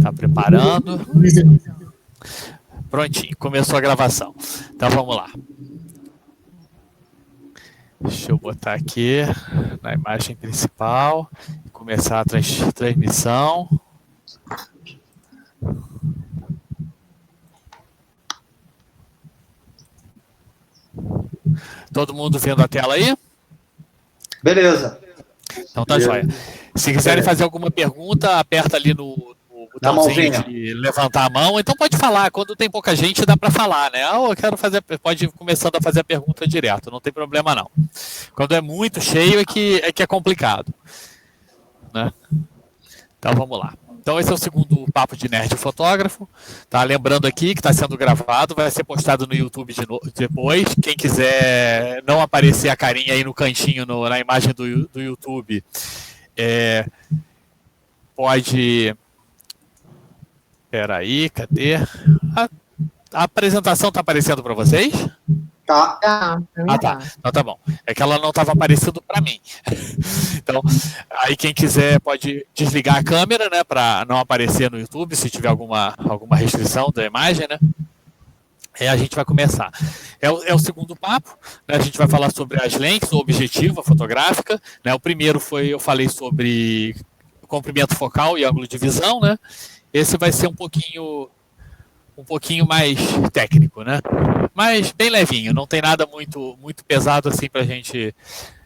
Tá preparando? Prontinho, começou a gravação. Então vamos lá. Deixa eu botar aqui na imagem principal e começar a transmissão. Todo mundo vendo a tela aí? Beleza. Então tá joia. Se quiserem fazer alguma pergunta, aperta ali no botãozinho de levantar a mão. Então pode falar. Quando tem pouca gente, dá para falar, né? Ah, eu quero fazer. Pode ir começando a fazer a pergunta direto. Não tem problema, não. Quando é muito cheio, é que é complicado. Né? Então vamos lá. Então esse é o segundo Papo de Nerd Fotógrafo. Tá? Lembrando aqui que está sendo gravado, vai ser postado no YouTube depois. Quem quiser não aparecer a carinha aí no cantinho, na imagem do YouTube, pode... Espera aí, cadê? A apresentação está aparecendo para vocês? Tá. Tá. Então tá bom. É que ela não estava aparecendo para mim. Então, aí quem quiser pode desligar a câmera, né, para não aparecer no YouTube, se tiver alguma restrição da imagem, né? A gente vai começar. É o segundo papo, né? A gente vai falar sobre as lentes, o objetivo, a fotográfica, né? O primeiro eu falei sobre comprimento focal e ângulo de visão, né? Esse vai ser um pouquinho mais técnico, né? Mas bem levinho, não tem nada muito pesado assim pra gente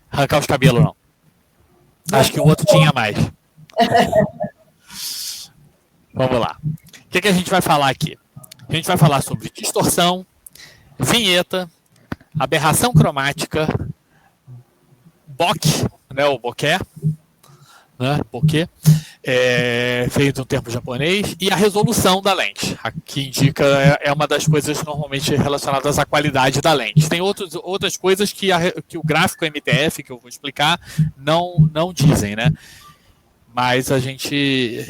arrancar os cabelos, não. Acho que o outro tinha mais. Vamos lá. O que a gente vai falar aqui? A gente vai falar sobre distorção, vinheta, aberração cromática, bokeh, né, o bokeh, né, bokeh, feito no termo japonês, e a resolução da lente, que indica, é uma das coisas normalmente relacionadas à qualidade da lente. Tem outras coisas que o gráfico MTF, que eu vou explicar, não dizem, né? Mas a gente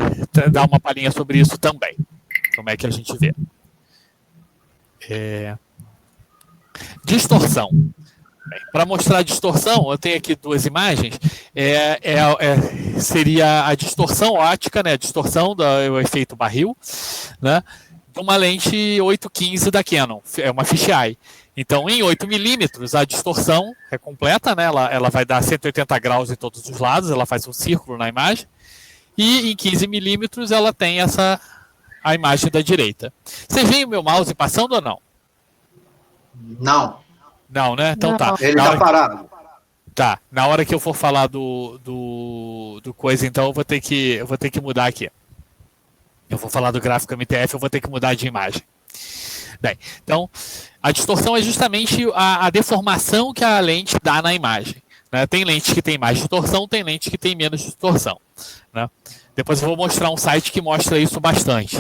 dá uma palhinha sobre isso também. Como é que a gente vê? Distorção. Para mostrar a distorção, eu tenho aqui duas imagens. Seria a distorção ótica, né? A distorção do efeito barril, né? De uma lente 815 da Canon. É uma fisheye. Então, em 8 milímetros, a distorção é completa, né? Ela vai dar 180 graus em todos os lados, ela faz um círculo na imagem. E em 15 milímetros, ela tem a imagem da direita. Vocês veem o meu mouse passando ou não? Não. Não, né? Então tá. Ele tá parado. Tá. Na hora que eu for falar do coisa, então eu vou ter que mudar aqui. Eu vou falar do gráfico MTF, eu vou ter que mudar de imagem. Bem, então, a distorção é justamente a deformação que a lente dá na imagem. Né? Tem lentes que tem mais distorção, tem lentes que tem menos distorção. Né? Depois eu vou mostrar um site que mostra isso bastante.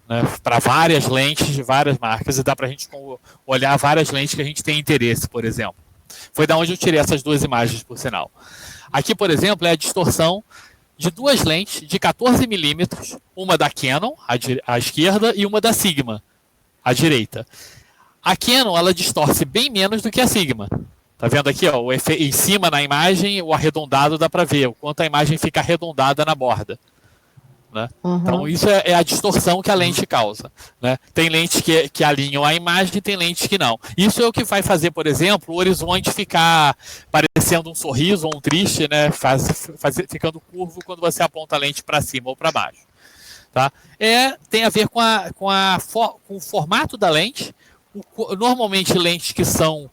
Né, para várias lentes de várias marcas, e dá para a gente olhar várias lentes que a gente tem interesse, por exemplo. Foi da onde eu tirei essas duas imagens, por sinal. Aqui, por exemplo, é a distorção de duas lentes de 14 milímetros, uma da Canon, à esquerda, e uma da Sigma, à direita. A Canon, ela distorce bem menos do que a Sigma. Tá vendo aqui, ó, em cima na imagem, o arredondado dá para ver, o quanto a imagem fica arredondada na borda. Né? Uhum. Então isso é a distorção que a lente causa. Né? Tem lentes que alinham a imagem, tem lentes que não. Isso é o que vai fazer, por exemplo, o horizonte ficar parecendo um sorriso ou um triste, né? Ficando curvo quando você aponta a lente para cima ou para baixo. Tá? Tem a ver com o formato da lente. Normalmente lentes que são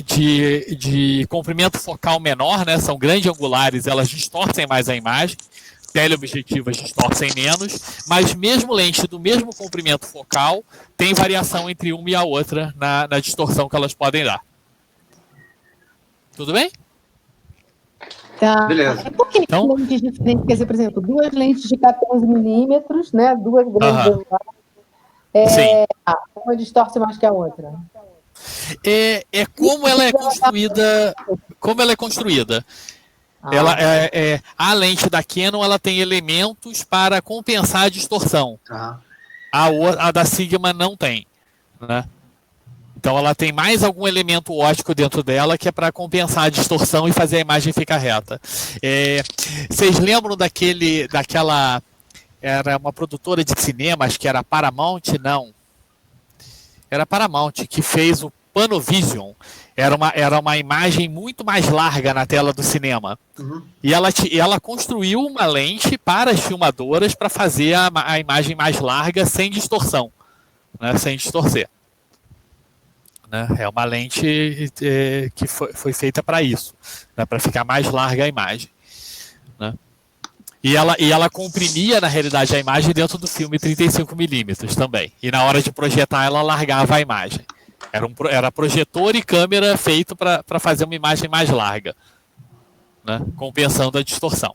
de comprimento focal menor, né? São grande angulares, elas distorcem mais a imagem. Teleobjetivas distorcem menos, mas mesmo lentes do mesmo comprimento focal tem variação entre uma e a outra na distorção que elas podem dar. Tudo bem? Tá. Beleza. Por que então, lentes diferentes? Quer dizer, por exemplo, duas lentes de 14 milímetros, né? Duas grandes angulares. Uma distorce mais que a outra. Como ela é construída. Como ela é construída. A lente da Canon, ela tem elementos para compensar a distorção. A da Sigma não tem. Né? Então ela tem mais algum elemento óptico dentro dela que é para compensar a distorção e fazer a imagem ficar reta. Vocês lembram daquela era uma produtora de cinema, acho que era Paramount, não. Era Paramount, que fez o Panovision. Era uma imagem muito mais larga na tela do cinema. E ela construiu uma lente para as filmadoras para fazer a imagem mais larga sem distorção, né, sem distorcer. Né? É uma lente que foi feita para isso, né, para ficar mais larga a imagem. Né? E ela comprimia, na realidade, a imagem dentro do filme 35mm também. E na hora de projetar, ela largava a imagem. Era projetor e câmera feito para fazer uma imagem mais larga, né? Compensando a distorção.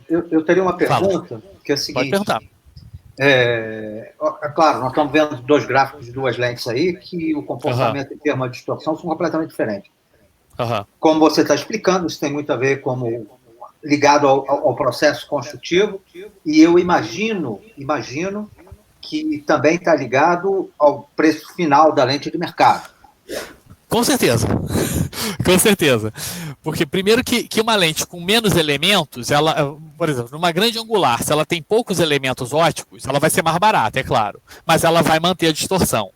Eu teria uma pergunta, que é a seguinte. Pode perguntar. É claro, nós estamos vendo dois gráficos de duas lentes aí, que o comportamento em termos de distorção são completamente diferentes. Como você está explicando, isso tem muito a ver ligado ao processo construtivo, e eu imagino que também está ligado ao preço final da lente de mercado. Com certeza. Com certeza. Porque primeiro que uma lente com menos elementos, ela, por exemplo, numa grande angular, se ela tem poucos elementos ópticos, ela vai ser mais barata, é claro. Mas ela vai manter a distorção.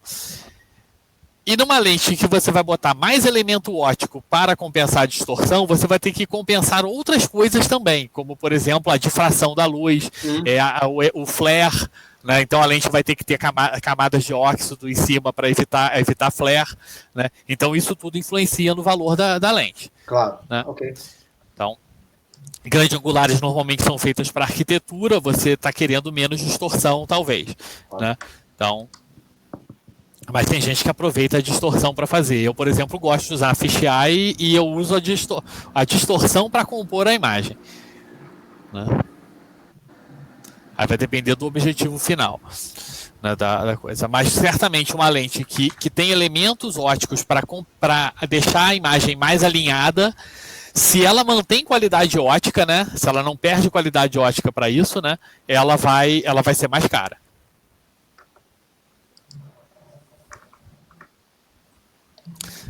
E numa lente que você vai botar mais elemento óptico para compensar a distorção, você vai ter que compensar outras coisas também, como, por exemplo, a difração da luz, o flare. Né? Então a lente vai ter que ter camadas de óxido em cima para evitar flare. Né? Então isso tudo influencia no valor da lente. Claro, né? Ok. Então, grandes angulares normalmente são feitas para arquitetura, você está querendo menos distorção, talvez. Claro. Né? Então, mas tem gente que aproveita a distorção para fazer. Eu, por exemplo, gosto de usar fisheye e eu uso a distorção para compor a imagem. Né? Aí vai depender do objetivo final, né, da coisa. Mas certamente uma lente que tem elementos ópticos para deixar a imagem mais alinhada, se ela mantém qualidade óptica, né, se ela não perde qualidade óptica para isso, né, ela vai ser mais cara.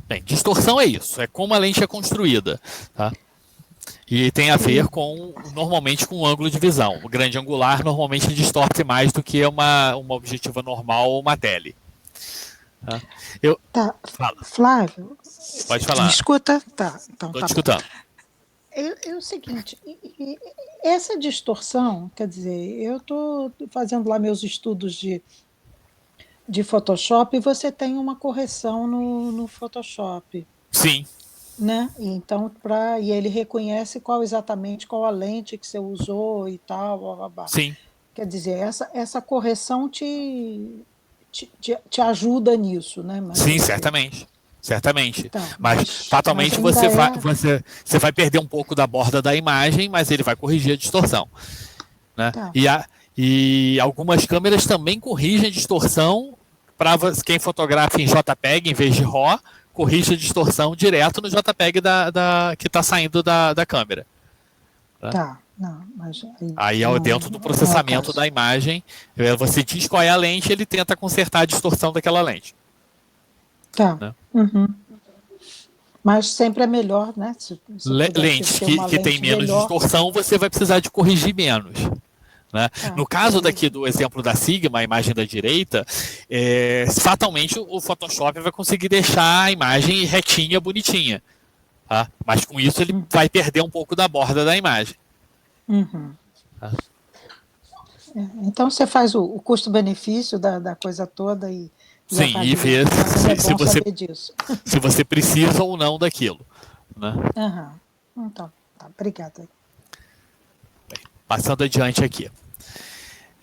Bem, distorção é isso, é como a lente é construída, tá? E tem a ver normalmente com o ângulo de visão. O grande angular normalmente distorce mais do que uma objetiva normal ou uma tele. Tá. Fala. Flávio. Pode falar. Me escuta? Tá. Então, Estou te escutando. É o seguinte, essa distorção, quer dizer, eu estou fazendo lá meus estudos de Photoshop e você tem uma correção no Photoshop. Sim. Né? Então, e ele reconhece exatamente qual a lente que você usou e tal. Blá, blá, blá. Sim. Quer dizer, essa correção te ajuda nisso, né? Mas, sim, certamente. Certamente. Então, mas fatalmente você vai perder um pouco da borda da imagem, mas ele vai corrigir a distorção. Né? Tá. E algumas câmeras também corrigem a distorção para quem fotografa em JPEG em vez de RAW, corrige a distorção direto no JPEG que está saindo da câmera. Tá, não, mas aí dentro do processamento da imagem, você diz qual é a lente, ele tenta consertar a distorção daquela lente. Tá. Né? Uhum. Mas sempre é melhor, né? Se lente que tem menos distorção, você vai precisar de corrigir menos. Né? No caso daqui do exemplo da Sigma, a imagem da direita, fatalmente o Photoshop vai conseguir deixar a imagem retinha, bonitinha. Tá? Mas com isso ele vai perder um pouco da borda da imagem. Uhum. Tá? Então você faz o custo-benefício da coisa toda e sim, e vê se você precisa ou não daquilo. Né? Uhum. Então, tá, obrigada. Passando adiante aqui.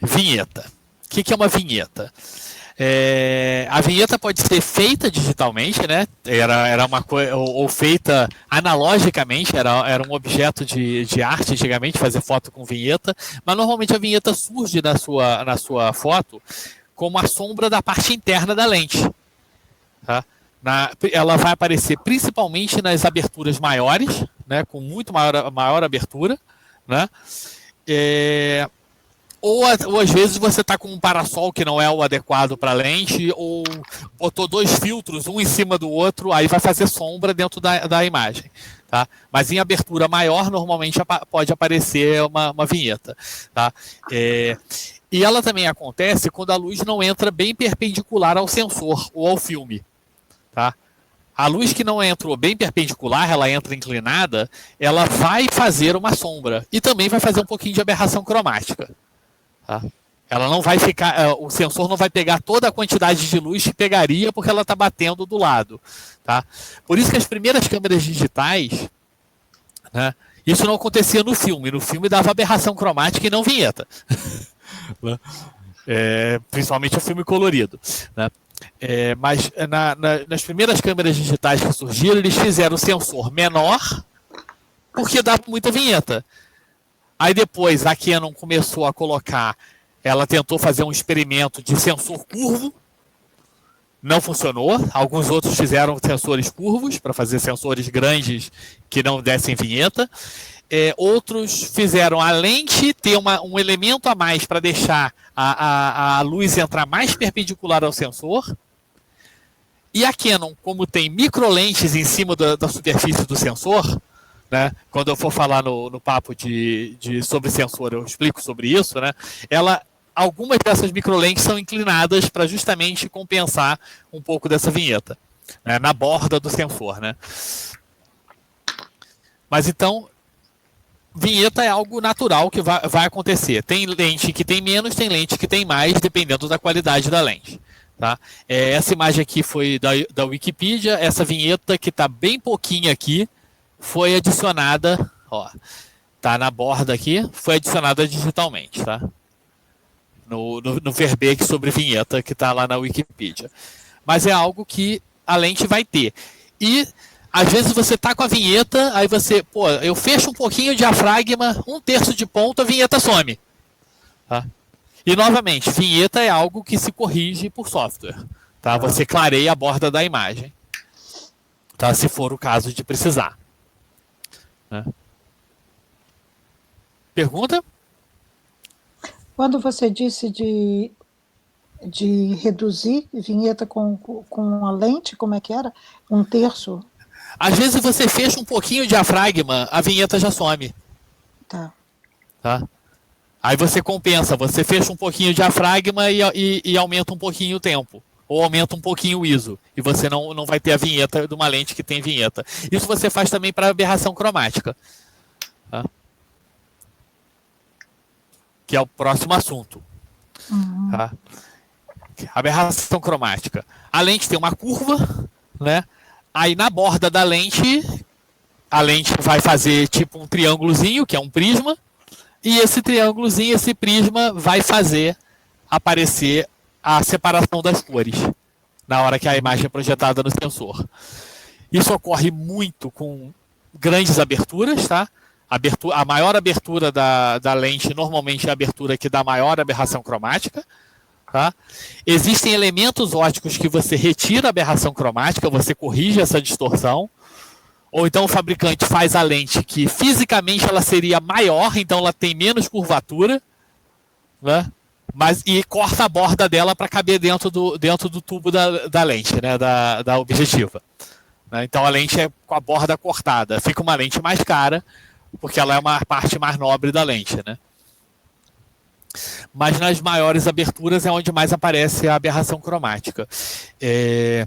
Vinheta. O que é uma vinheta? A vinheta pode ser feita digitalmente, né? Era uma coisa, ou feita analogicamente, era um objeto de arte antigamente, fazer foto com vinheta, mas normalmente a vinheta surge na sua foto como a sombra da parte interna da lente. Tá? Ela vai aparecer principalmente nas aberturas maiores, né? Com muito maior abertura, né? Ou às vezes você está com um parasol que não é o adequado para a lente, ou botou dois filtros, um em cima do outro, aí vai fazer sombra dentro da imagem. tá? Mas em abertura maior, normalmente pode aparecer uma vinheta. Tá? E ela também acontece quando a luz não entra bem perpendicular ao sensor ou ao filme. Tá? A luz que não entrou bem perpendicular, ela entra inclinada, ela vai fazer uma sombra e também vai fazer um pouquinho de aberração cromática. Tá? Ela não vai ficar, o sensor não vai pegar toda a quantidade de luz que pegaria porque ela está batendo do lado. Tá? Por isso que as primeiras câmeras digitais, né, isso não acontecia no filme. No filme dava aberração cromática e não vinheta. Principalmente o filme colorido. Né? Mas nas primeiras câmeras digitais que surgiram, eles fizeram o sensor menor porque dava muita vinheta. Aí depois a Canon começou a colocar, ela tentou fazer um experimento de sensor curvo, não funcionou. Alguns outros fizeram sensores curvos para fazer sensores grandes que não dessem vinheta. Outros fizeram a lente ter um elemento a mais para deixar a luz entrar mais perpendicular ao sensor. E a Canon, como tem microlentes em cima da superfície do sensor, né, quando eu for falar no papo sobre sensor, eu explico sobre isso, né, algumas dessas microlentes são inclinadas para justamente compensar um pouco dessa vinheta, né, na borda do sensor. Né. Mas então, vinheta é algo natural que vai acontecer. Tem lente que tem menos, tem lente que tem mais, dependendo da qualidade da lente. Tá? Essa imagem aqui foi da Wikipedia. Essa vinheta, que está bem pouquinho aqui, foi adicionada, ó, tá na borda aqui, foi adicionada digitalmente. Tá? No verbeque sobre vinheta que está lá na Wikipedia. Mas é algo que a lente vai ter. E às vezes você tá com a vinheta, aí eu fecho um pouquinho o diafragma, 1/3 de ponto, a vinheta some. Tá? E novamente, vinheta é algo que se corrige por software. Tá? Você clareia a borda da imagem, tá? Se for o caso de precisar. Né? Pergunta? Quando você disse de reduzir vinheta com a lente, como é que era? 1/3? Às vezes você fecha um pouquinho o diafragma, a vinheta já some. Tá. Aí você compensa, você fecha um pouquinho o diafragma e aumenta um pouquinho o tempo. Ou aumenta um pouquinho o ISO. E você não vai ter a vinheta de uma lente que tem vinheta. Isso você faz também para aberração cromática. Tá? Que é o próximo assunto. Tá? Aberração cromática. A lente tem uma curva, né? Aí na borda da lente, a lente vai fazer tipo um triângulozinho, que é um prisma, e esse triângulozinho, esse prisma, vai fazer aparecer a separação das cores na hora que a imagem é projetada no sensor. Isso ocorre muito com grandes aberturas, tá? A maior abertura da lente normalmente é a abertura que dá maior aberração cromática. Tá? Existem elementos ópticos que você retira a aberração cromática, você corrige essa distorção, ou então o fabricante faz a lente que fisicamente ela seria maior, então ela tem menos curvatura, né? E corta a borda dela para caber dentro do tubo da lente, né? da objetiva. Né? Então a lente é com a borda cortada, fica uma lente mais cara, porque ela é uma parte mais nobre da lente. Né? Mas nas maiores aberturas é onde mais aparece a aberração cromática. O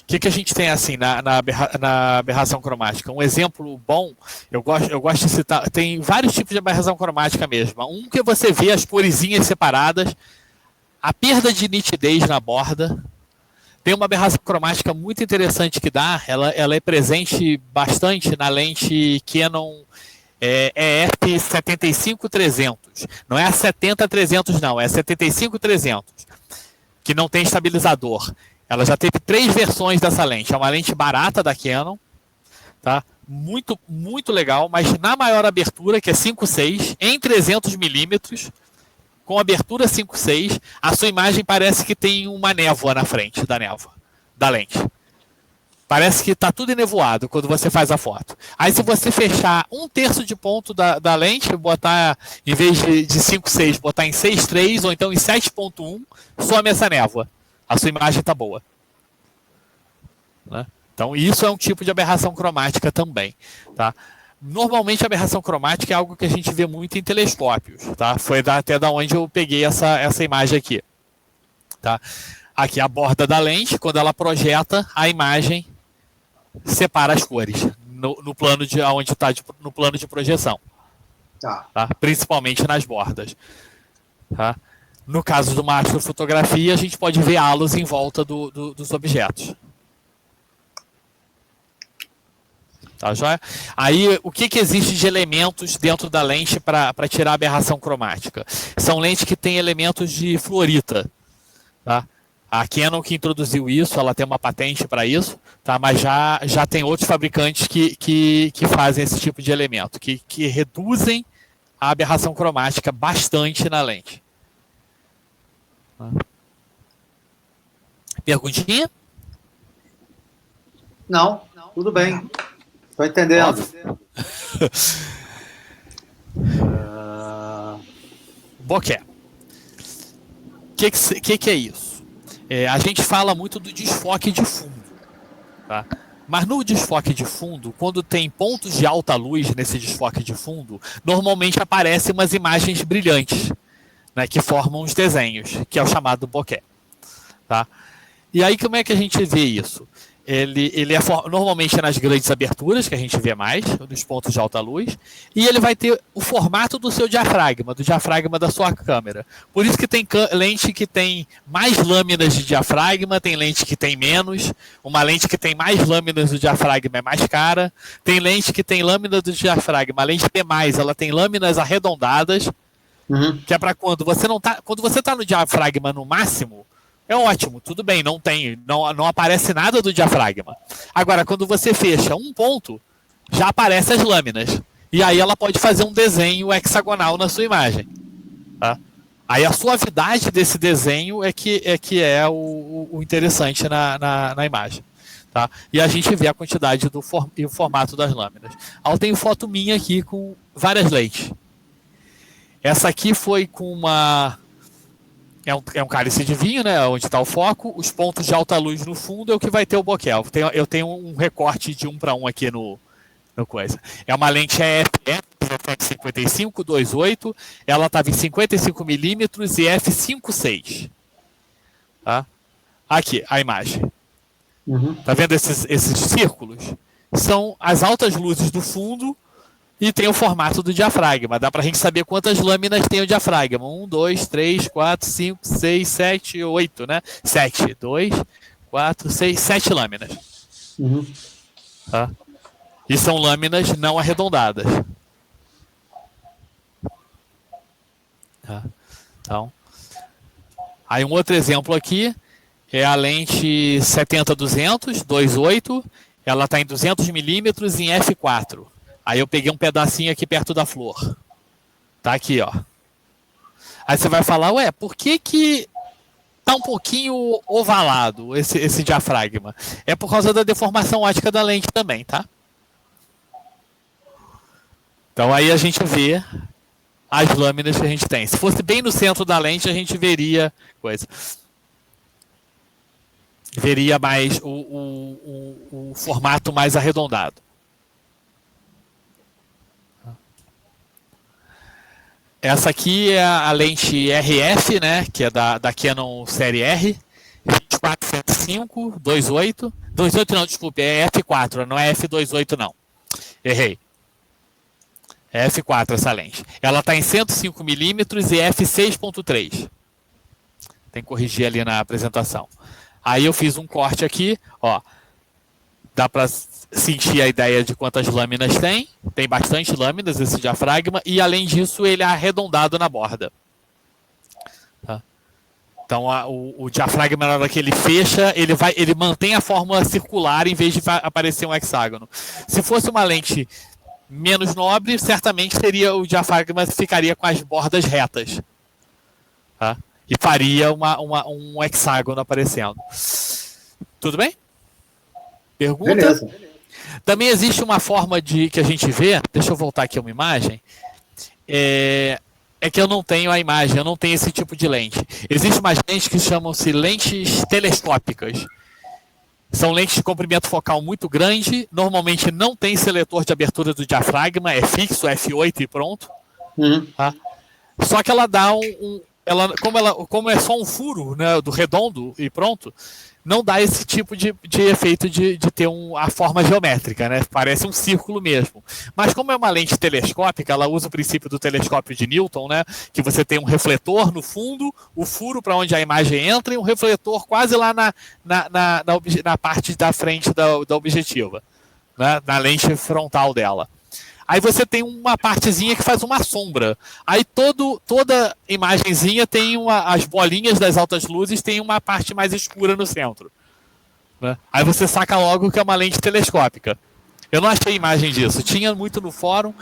que a gente tem assim na aberração cromática? Um exemplo bom, eu gosto de citar, tem vários tipos de aberração cromática mesmo. Um que você vê as coresinhas separadas, a perda de nitidez na borda. Tem uma aberração cromática muito interessante que dá, ela é presente bastante na lente Canon EF-75-300. Não é a 70-300 não, é a 75-300, que não tem estabilizador. Ela já teve 3 versões dessa lente. É uma lente barata da Canon, tá? Muito, muito legal, mas na maior abertura, que é 5.6, em 300 milímetros, com abertura 5.6, a sua imagem parece que tem uma névoa na frente da lente. Parece que está tudo enevoado quando você faz a foto. Aí se você fechar 1/3 de ponto da lente, botar, em vez de 5.6, botar em 6.3 ou então em 7.1, some essa névoa. A sua imagem está boa. Né? Então, isso é um tipo de aberração cromática também, tá? Normalmente, a aberração cromática é algo que a gente vê muito em telescópios, tá? Foi até da onde eu peguei essa imagem aqui, tá? Aqui a borda da lente, quando ela projeta, a imagem separa as cores no plano de onde está no plano de projeção, tá? Principalmente nas bordas, tá? No caso de uma astrofotografia, a gente pode ver halos em volta dos objetos. Tá, joia? Aí, o que existe de elementos dentro da lente para tirar a aberração cromática? São lentes que têm elementos de fluorita, tá? A Canon que introduziu isso, ela tem uma patente para isso, tá? Mas já tem outros fabricantes que fazem esse tipo de elemento, que reduzem a aberração cromática bastante na lente. Perguntinha? Não, tudo bem. Estou entendendo. Bokeh. O que é isso? A gente fala muito do desfoque de fundo, tá? Mas no desfoque de fundo, quando tem pontos de alta luz nesse desfoque de fundo, normalmente aparecem umas imagens brilhantes, né, que formam os desenhos, que é o chamado bokeh, tá? E aí como é que a gente vê isso? Ele é normalmente nas grandes aberturas, que a gente vê mais, nos pontos de alta luz, e ele vai ter o formato do seu diafragma, do diafragma da sua câmera. Por isso que tem lente que tem mais lâminas de diafragma, tem lente que tem menos, uma lente que tem mais lâminas do diafragma é mais cara, tem lente que tem lâminas do diafragma, além de ter mais, ela tem lâminas arredondadas, que é para quando você está no diafragma no máximo, é ótimo, tudo bem, não aparece nada do diafragma. Agora, quando você fecha um ponto, já aparecem as lâminas. E aí ela pode fazer um desenho hexagonal na sua imagem, tá? Aí a suavidade desse desenho é que é o interessante na imagem, tá? E a gente vê a quantidade e o formato das lâminas. Eu tenho foto minha aqui com várias lentes. Essa aqui foi com uma... É um cálice de vinho, né? Onde está o foco. Os pontos de alta luz no fundo é o que vai ter o bokeh. Eu tenho um recorte de 1:1 aqui no coisa. É uma lente EF 55 2.8. Ela estava em 55 milímetros e f5.6. Tá? Aqui, a imagem. Tá vendo esses círculos? São as altas luzes do fundo e tem o formato do diafragma. Dá para a gente saber quantas lâminas tem o diafragma. 1, 2, 3, 4, 5, 6, 7, 8, né? 7. 2, 4, 6, 7 lâminas. Tá? E são lâminas não arredondadas. Tá? Então, aí um outro exemplo aqui é a lente 70-200, 2.8. Ela está em 200 milímetros em f4. Aí eu peguei um pedacinho aqui perto da flor. Tá aqui, ó. Aí você vai falar, ué, por que tá um pouquinho ovalado esse diafragma? É por causa da deformação óptica da lente também, tá? Então aí a gente vê as lâminas que a gente tem. Se fosse bem no centro da lente, a gente veria coisa. Veria mais o formato mais arredondado. Essa aqui é a lente RF, né, que é da Canon série R, 24-105, 2.8. 2.8 não, desculpe, é F4, não é F2.8 não. Errei. É F4 essa lente. Ela está em 105 milímetros e f6.3. Tem que corrigir ali na apresentação. Aí eu fiz um corte aqui, ó. Dá para sentir a ideia de quantas lâminas tem. Tem bastante lâminas esse diafragma. E além disso, ele é arredondado na borda. Tá? Então o diafragma, na hora que ele fecha, ele mantém a fórmula circular em vez de aparecer um hexágono. Se fosse uma lente menos nobre, certamente o diafragma ficaria com as bordas retas. Tá? E faria um hexágono aparecendo. Tudo bem? Pergunta? Beleza. Também existe uma forma que a gente vê, deixa eu voltar aqui a uma imagem, é que eu não tenho a imagem, eu não tenho esse tipo de lente. Existem umas lentes que chamam-se lentes telescópicas. São lentes de comprimento focal muito grande, normalmente não tem seletor de abertura do diafragma, é fixo, F8 e pronto. Tá? Só que ela dá como é só um furo, né, do redondo e pronto, não dá esse tipo de efeito de ter a forma geométrica, né? Parece um círculo mesmo. Mas como é uma lente telescópica, ela usa o princípio do telescópio de Newton, né? Que você tem um refletor no fundo, o furo para onde a imagem entra e um refletor quase lá na parte da frente da objetiva, né? Na lente frontal dela. Aí você tem uma partezinha que faz uma sombra. Aí toda imagenzinha tem as bolinhas das altas luzes tem uma parte mais escura no centro. Né? Aí você saca logo que é uma lente telescópica. Eu não achei imagem disso. Tinha muito no fórum,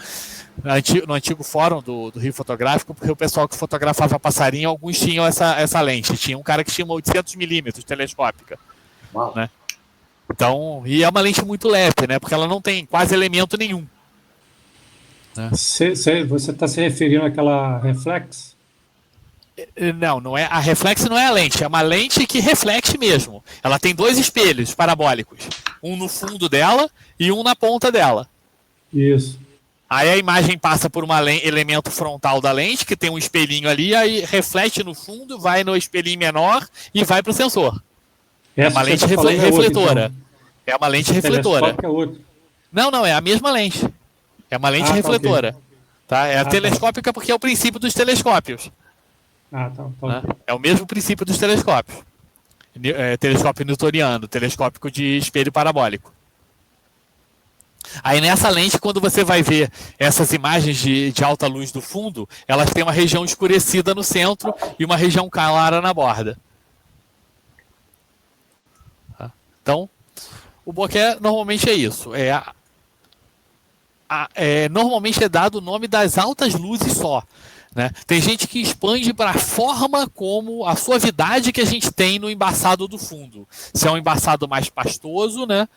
no antigo fórum do Rio Fotográfico, porque o pessoal que fotografava passarinho, alguns tinham essa lente. Tinha um cara que tinha uma 800mm telescópica. Uau. Né? Então, e é uma lente muito leve, né? Porque ela não tem quase elemento nenhum. Você está se referindo àquela reflex? Não é. A reflex não é a lente, é uma lente que reflete mesmo. Ela tem 2 espelhos parabólicos, um no fundo dela e um na ponta dela. Isso. Aí a imagem passa por um elemento frontal da lente, que tem um espelhinho ali, aí reflete no fundo, vai no espelhinho menor e vai para o sensor. É uma lente refletora. Então. É uma lente refletora. É outro. Não, é a mesma lente. É uma lente refletora. Tá? É telescópica porque é o princípio dos telescópios. Tá. Né? É o mesmo princípio dos telescópios. Telescópio newtoniano, telescópico de espelho parabólico. Aí nessa lente, quando você vai ver essas imagens de alta luz do fundo, elas têm uma região escurecida no centro e uma região clara na borda. Tá? Então, o bokeh normalmente é isso. Normalmente é dado o nome das altas luzes só. Né? Tem gente que expande para a forma como a suavidade que a gente tem no embaçado do fundo. Se é um embaçado mais pastoso, né?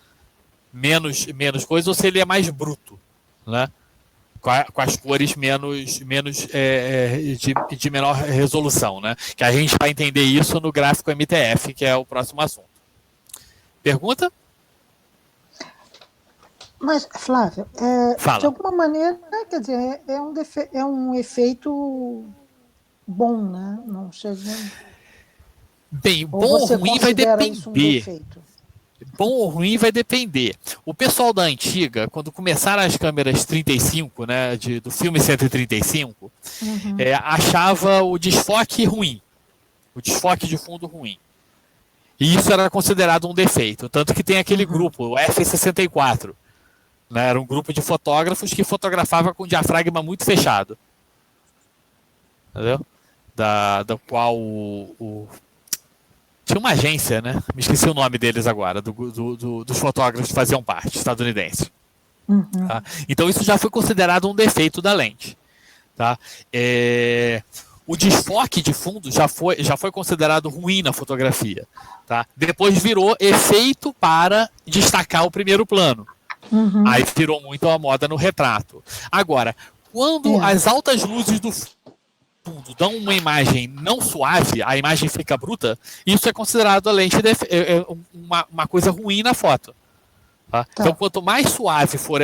menos coisa, ou se ele é mais bruto. Né? Com as cores menos de menor resolução. Né? Que a gente vai entender isso no gráfico MTF, que é o próximo assunto. Pergunta? Mas, Flávio, de alguma maneira, quer dizer, é um efeito bom, né? Não chega. Bem, bom ou ruim vai depender. Bom ou ruim vai depender. O pessoal da antiga, quando começaram as câmeras 35, né, do filme 135, achava o desfoque ruim. O desfoque de fundo ruim. E isso era considerado um defeito. Tanto que tem aquele grupo, o F64. Né, era um grupo de fotógrafos que fotografava com diafragma muito fechado. Entendeu? Da qual tinha uma agência, né? Me esqueci o nome deles agora, dos fotógrafos que faziam parte, estadunidenses. Tá? Então isso já foi considerado um defeito da lente. Tá? O desfoque de fundo já foi considerado ruim na fotografia. Tá? Depois virou efeito para destacar o primeiro plano. Aí virou muito a moda no retrato. Agora, quando as altas luzes do fundo dão uma imagem não suave, a imagem fica bruta, isso é considerado a lente uma coisa ruim na foto. Tá? Então, quanto mais suave for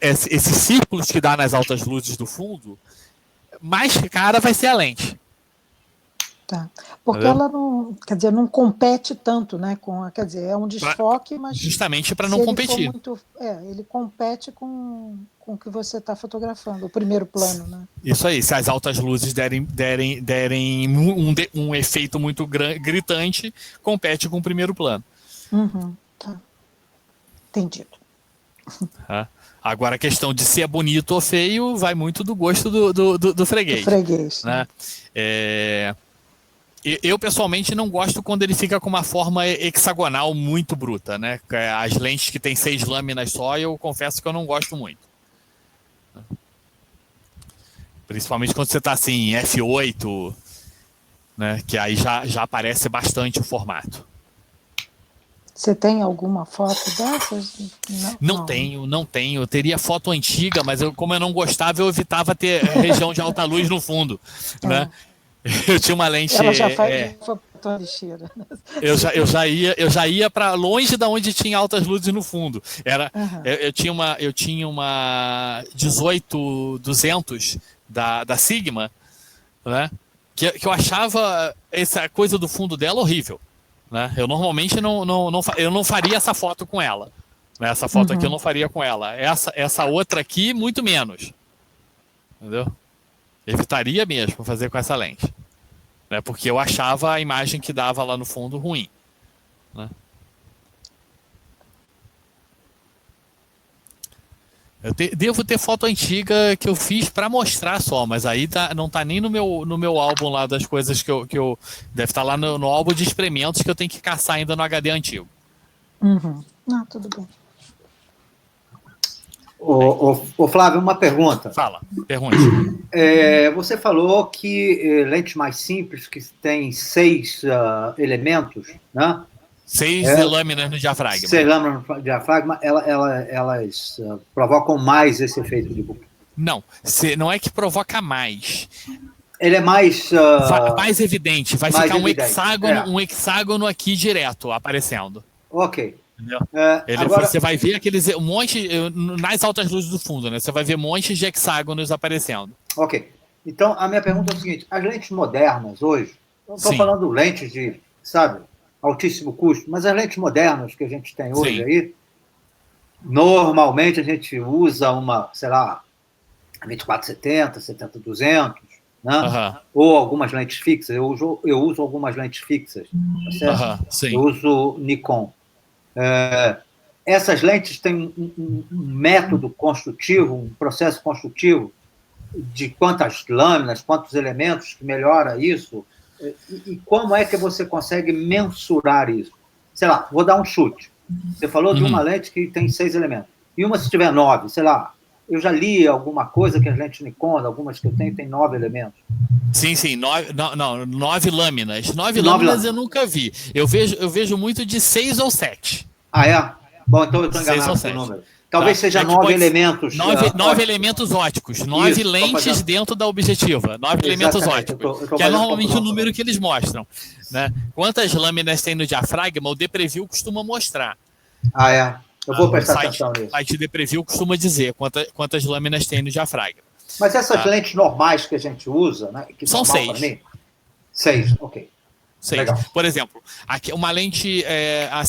esses círculos que dá nas altas luzes do fundo, mais cara vai ser a lente. Tá. Porque ela não, quer dizer, não compete tanto, né? Quer dizer, é um desfoque, mas justamente para não competir. Ele compete com o que você está fotografando, o primeiro plano, né? Isso aí, se as altas luzes derem um efeito muito gritante, compete com o primeiro plano. Tá. Entendido. Agora a questão de se é bonito ou feio vai muito do gosto do freguês. Do freguês. Né? Eu, pessoalmente, não gosto quando ele fica com uma forma hexagonal muito bruta, né? As lentes que tem 6 lâminas só, eu confesso que eu não gosto muito. Principalmente quando você está assim, F8, né? Que aí já aparece bastante o formato. Você tem alguma foto dessas? Não tenho. Eu teria foto antiga, mas como eu não gostava, eu evitava ter região de alta luz no fundo, né? Eu tinha uma lente... Ela já foi tua lixeira. Eu já ia para longe da onde tinha altas luzes no fundo. Eu tinha uma 18200 da Sigma, né? Que eu achava essa coisa do fundo dela horrível, né? Eu normalmente eu não faria essa foto com ela, né? Essa foto aqui eu não faria com ela. Essa outra aqui, muito menos. Entendeu? Evitaria mesmo fazer com essa lente, né? Porque eu achava a imagem que dava lá no fundo ruim, né? Devo ter foto antiga que eu fiz para mostrar só, mas aí não tá nem no meu álbum lá das coisas que eu deve estar lá no álbum de experimentos que eu tenho que caçar ainda no HD antigo. Não, tudo bem. Ô, Flávio, uma pergunta. Fala, pergunte. Você falou que lentes mais simples, que tem 6 elementos, né? 6 lâminas no diafragma. 6 lâminas no diafragma, elas provocam mais esse efeito de bokeh. Não é que provoca mais. Ele é mais... mais evidente. Vai mais ficar evidente. Um hexágono aqui direto, aparecendo. Ok. Entendeu? Agora... Você vai ver um monte, nas altas luzes do fundo, né? Você vai ver montes de hexágonos aparecendo. Ok. Então, a minha pergunta é o seguinte: as lentes modernas hoje, não estou falando lentes de, altíssimo custo, mas as lentes modernas que a gente tem hoje aí, normalmente a gente usa uma, 2470, 70-200, né? Ou algumas lentes fixas. Eu uso algumas lentes fixas, tá certo? Eu uso Nikon. Essas lentes têm um método construtivo, um processo construtivo de quantas lâminas, quantos elementos que melhora isso, e como é que você consegue mensurar isso? Vou dar um chute. Você falou de uma lente que tem 6 elementos, e uma se tiver 9, eu já li alguma coisa que as lentes Nikon, algumas que eu tenho, tem 9 elementos. Sim, 9 lâminas. 9 lâminas eu nunca vi. Eu vejo muito de 6 ou 7. Ah, é? Bom, então eu estou enganado com o número. Talvez seja 9 elementos. 9 elementos óticos. 9 lentes dentro da objetiva. 9 elementos óticos. Que é normalmente o número que eles mostram, né? Quantas lâminas tem no diafragma, o DePreview costuma mostrar. Ah, é? Eu vou prestar atenção nisso. O site DePreview costuma dizer quantas lâminas tem no diafragma. Mas essas lentes normais que a gente usa, né? Que são 6. 6, ok. 6. Legal. Por exemplo, uma lente a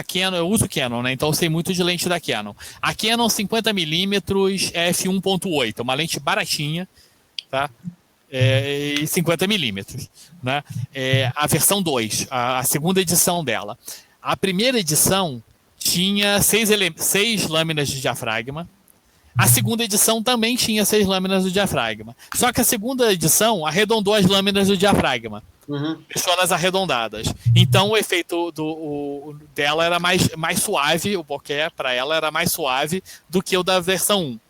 Canon, eu uso Canon, né? Então eu sei muito de lente da Canon. A Canon 50mm f1.8, uma lente baratinha, tá? E 50mm, né? A versão 2, a segunda edição dela. A primeira edição tinha 6 lâminas de diafragma. A segunda edição também tinha 6 lâminas do diafragma. Só que a segunda edição arredondou as lâminas do diafragma. Deixou elas arredondadas. Então o efeito dela era mais suave, o bokeh para ela era mais suave do que o da versão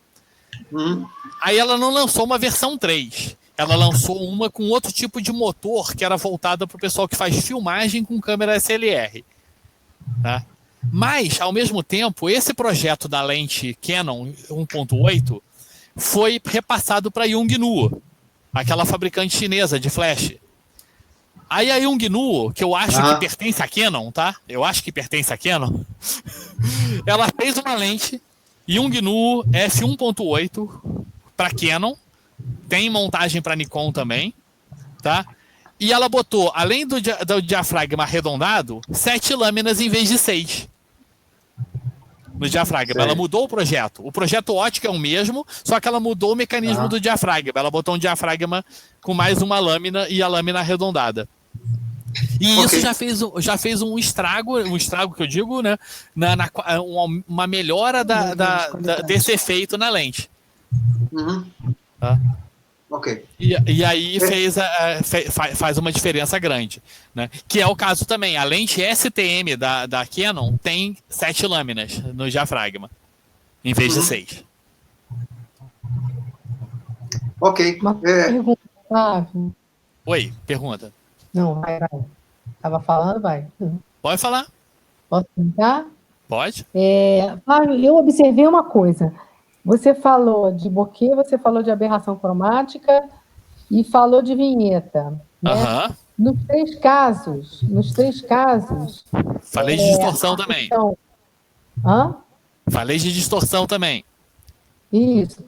1. Aí ela não lançou uma versão 3. Ela lançou uma com outro tipo de motor que era voltada para o pessoal que faz filmagem com câmera SLR. Tá? Mas, ao mesmo tempo, esse projeto da lente Canon 1.8 foi repassado para Yongnuo, aquela fabricante chinesa de flash. Aí a Yongnuo, que eu acho que pertence à Canon, tá? Eu acho que pertence à Canon. Ela fez uma lente Yongnuo f1.8 para Canon, tem montagem para Nikon também, tá? E ela botou, além do diafragma arredondado, 7 lâminas em vez de 6. No diafragma. Ela mudou o projeto. O projeto óptico é o mesmo, só que ela mudou o mecanismo do diafragma. Ela botou um diafragma com mais uma lâmina e a lâmina arredondada. E isso já fez um estrago que eu digo, né? Uma melhora desse efeito na lente. Tá? Ok. E aí faz uma diferença grande, né? Que é o caso também. A lente STM da Canon tem 7 lâminas no diafragma, em vez de 6. Ok. Uma pergunta, Flávio. Oi, pergunta. Não, vai. Estava falando, vai. Pode falar. Posso tentar? Pode. Flávio, eu observei uma coisa. Você falou de bokeh, você falou de aberração cromática e falou de vinheta. Né? Nos três casos. Falei de distorção também. Hã? Falei de distorção também. Isso.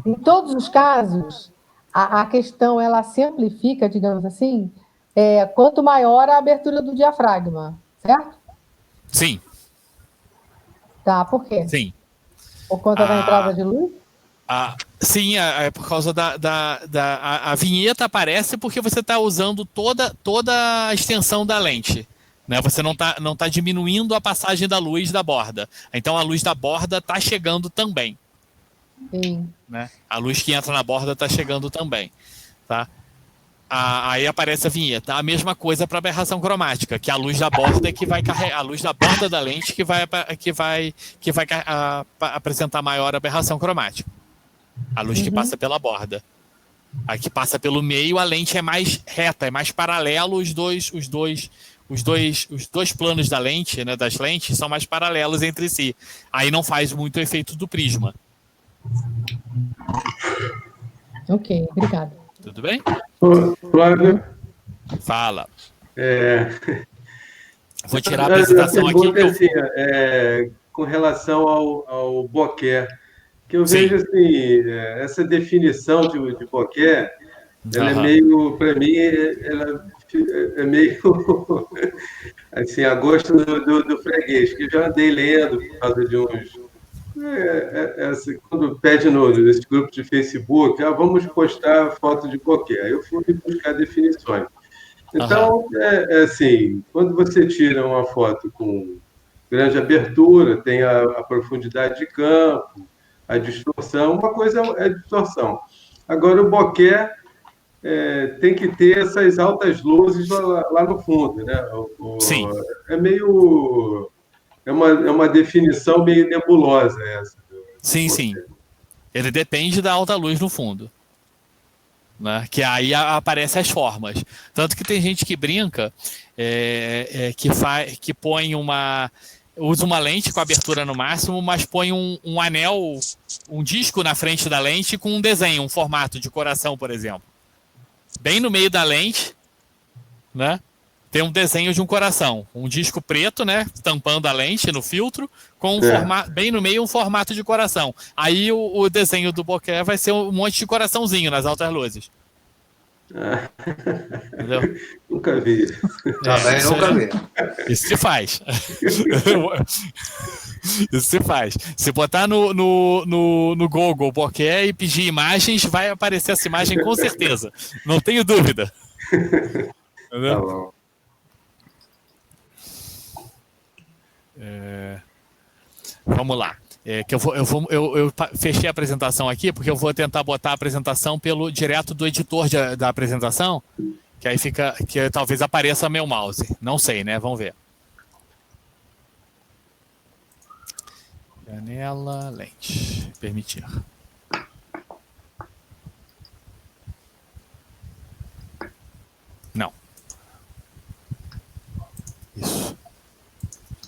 Em todos os casos, a questão ela se amplifica, digamos assim, quanto maior a abertura do diafragma, certo? Sim. Tá, por quê? Sim. Por conta da entrada de luz? Sim, é por causa a vinheta aparece porque você está usando toda a extensão da lente. Né? Você não tá diminuindo a passagem da luz da borda. Então a luz da borda está chegando também. Sim. Né? A luz que entra na borda está chegando também. Tá? Aí aparece a vinheta. A mesma coisa para aberração cromática, que a luz da borda é que vai carregar, a luz da borda da lente que vai apresentar maior aberração cromática. A luz que passa pela borda. A que passa pelo meio, a lente é mais reta, é mais paralelo os dois planos da lente, né, das lentes, são mais paralelos entre si. Aí não faz muito o efeito do prisma. Ok, obrigada. Tudo bem? Flávio? Fala. Vou tirar a A apresentação aqui. pergunta assim, com relação ao bokeh, que eu vejo assim, essa definição de bokeh, ela é meio, para mim, ela é meio assim, a gosto do freguês, que eu já andei lendo por causa de uns... assim, quando pede nesse grupo de Facebook, vamos postar foto de bokeh. Aí eu fui buscar definições. Então, assim, quando você tira uma foto com grande abertura, tem a profundidade de campo, a distorção, uma coisa é a distorção. Agora, o bokeh tem que ter essas altas luzes lá no fundo, né? Sim. É meio... É uma definição meio nebulosa essa. Sim, sim. Ele depende da alta luz no fundo. Né? Que aí aparecem as formas. Tanto que tem gente que brinca, que põe usa uma lente com abertura no máximo, mas põe um anel, um disco na frente da lente com um desenho, um formato de coração, por exemplo. Bem no meio da lente, né? Tem um desenho de um coração, um disco preto, né, tampando a lente no filtro, com bem no meio um formato de coração. Aí o desenho do bokeh vai ser um monte de coraçãozinho nas altas luzes. Entendeu? Nunca vi. Também nunca vi. Isso se faz. Isso se faz. Se botar no Google bokeh e pedir imagens, vai aparecer essa imagem com certeza. Não tenho dúvida. Entendeu? Tá bom. Vamos lá. Eu fechei a apresentação aqui porque eu vou tentar botar a apresentação direto do editor da apresentação, que aí fica, que talvez apareça meu mouse. Não sei, né? Vamos ver. Janela, lente, permitir. Não. Isso.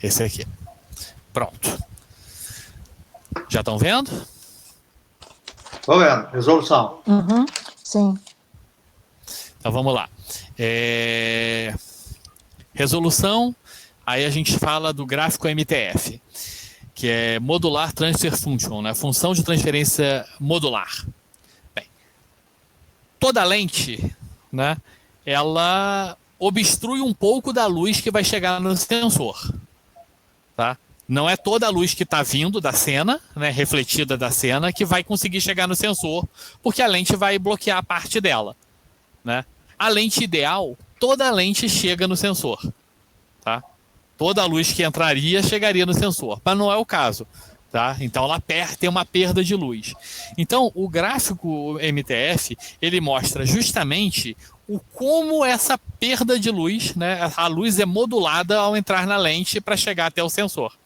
Esse aqui. Pronto. Já estão vendo? Estou vendo. Resolução. Sim. Então vamos lá. Resolução, aí a gente fala do gráfico MTF, que é Modular Transfer Function, né? Função de transferência modular. Bem, toda lente, né, ela obstrui um pouco da luz que vai chegar no sensor. Tá? Não é toda a luz que está vindo da cena, né, refletida da cena, que vai conseguir chegar no sensor, porque a lente vai bloquear a parte dela. Né? A lente ideal, toda a lente chega no sensor. Tá? Toda a luz que entraria chegaria no sensor, mas não é o caso. Tá? Então ela tem uma perda de luz. Então o gráfico MTF, ele mostra justamente como essa perda de luz, né, a luz é modulada ao entrar na lente para chegar até o sensor.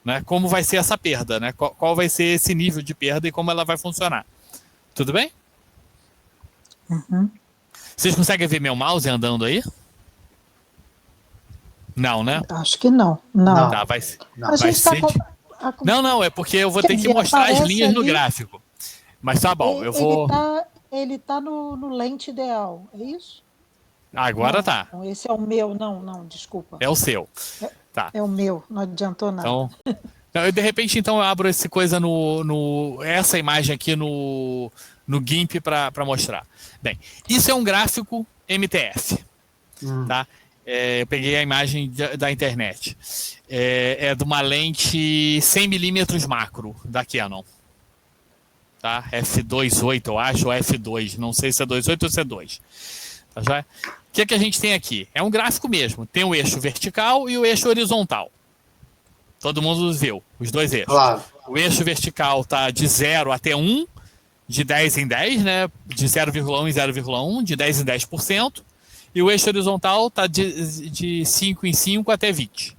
Né, como vai ser essa perda, né, qual vai ser esse nível de perda e como ela vai funcionar. Tudo bem? Vocês conseguem ver meu mouse andando aí? Não, né? Acho que não. Não. Tá, vai A gente ser... tá Não, é porque eu vou ter que mostrar as linhas no gráfico. Mas tá bom, eu vou... Ele tá no lente ideal, é isso? Agora tá. Esse é o meu, não, desculpa. É o seu. Tá. É o meu, não adiantou nada. Então, de repente, então, eu abro essa coisa essa imagem aqui no GIMP para mostrar. Bem, isso é um gráfico MTF. Tá? Eu peguei a imagem da internet. É de uma lente 100mm macro da Canon. Tá? F2.8, eu acho, ou F2. Não sei se é 2.8 ou se é 2. Tá, já? O que a gente tem aqui? É um gráfico mesmo. Tem o eixo vertical e o eixo horizontal. Todo mundo viu os dois eixos. Claro. O eixo vertical está de 0 até 1, de 10 em 10, né? De 0,1 em 0,1, de 10 em 10%. E o eixo horizontal está de 5 em 5 até 20.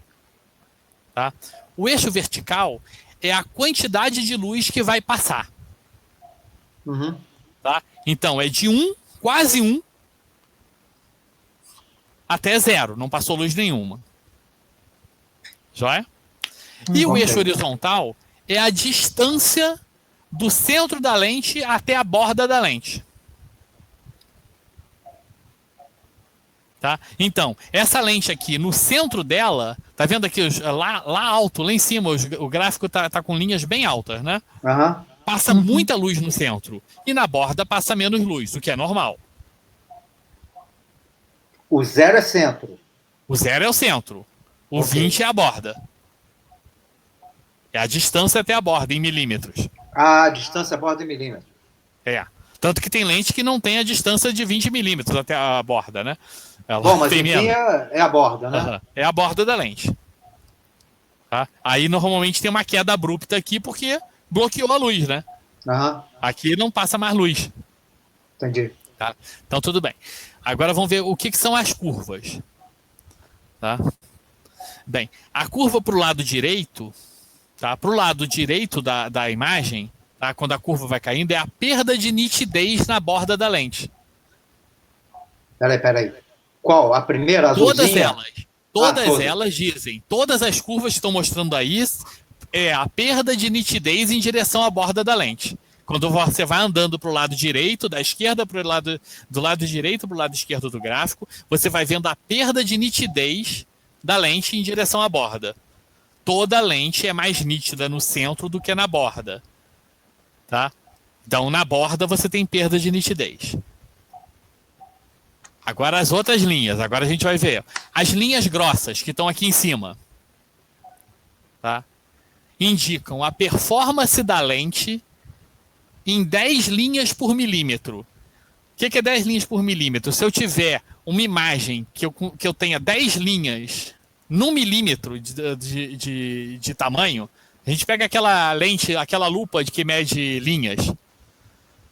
Tá? O eixo vertical é a quantidade de luz que vai passar. Tá? Então, é de 1, quase 1, até 0. Não passou luz nenhuma. Joia? E o eixo horizontal é a distância do centro da lente até a borda da lente. Tá? Então, essa lente aqui, no centro dela, tá vendo aqui, lá alto, lá em cima, o gráfico tá com linhas bem altas, né? Passa muita luz no centro. E na borda passa menos luz, o que é normal. O 0 é centro. O 0 é o centro. O 20 é a borda. É a distância até a borda, em milímetros. A distância borda em milímetros. Tanto que tem lente que não tem a distância de 20 milímetros até a borda, né? Bom, mas enfim é a borda, né? É a borda da lente. Tá? Aí normalmente tem uma queda abrupta aqui porque bloqueou a luz, né? Aqui não passa mais luz. Entendi. Tá? Então tudo bem. Agora vamos ver o que são as curvas. Tá? Bem, a curva para o lado direito, tá? Para o lado direito da imagem, tá? Quando a curva vai caindo, é a perda de nitidez na borda da lente. Peraí. Qual? A primeira azulzinha? Todas elas dizem, todas as curvas que estão mostrando aí é a perda de nitidez em direção à borda da lente. Quando você vai andando para o lado direito, da esquerda para do lado direito para o lado esquerdo do gráfico, você vai vendo a perda de nitidez da lente em direção à borda. Toda lente é mais nítida no centro do que na borda. Tá? Então, na borda você tem perda de nitidez. Agora as outras linhas, agora a gente vai ver. As linhas grossas que estão aqui em cima, tá? Indicam a performance da lente em 10 linhas por milímetro. O que é 10 linhas por milímetro? Se eu tiver uma imagem que eu tenha 10 linhas num milímetro de tamanho, a gente pega aquela lente, aquela lupa que mede linhas.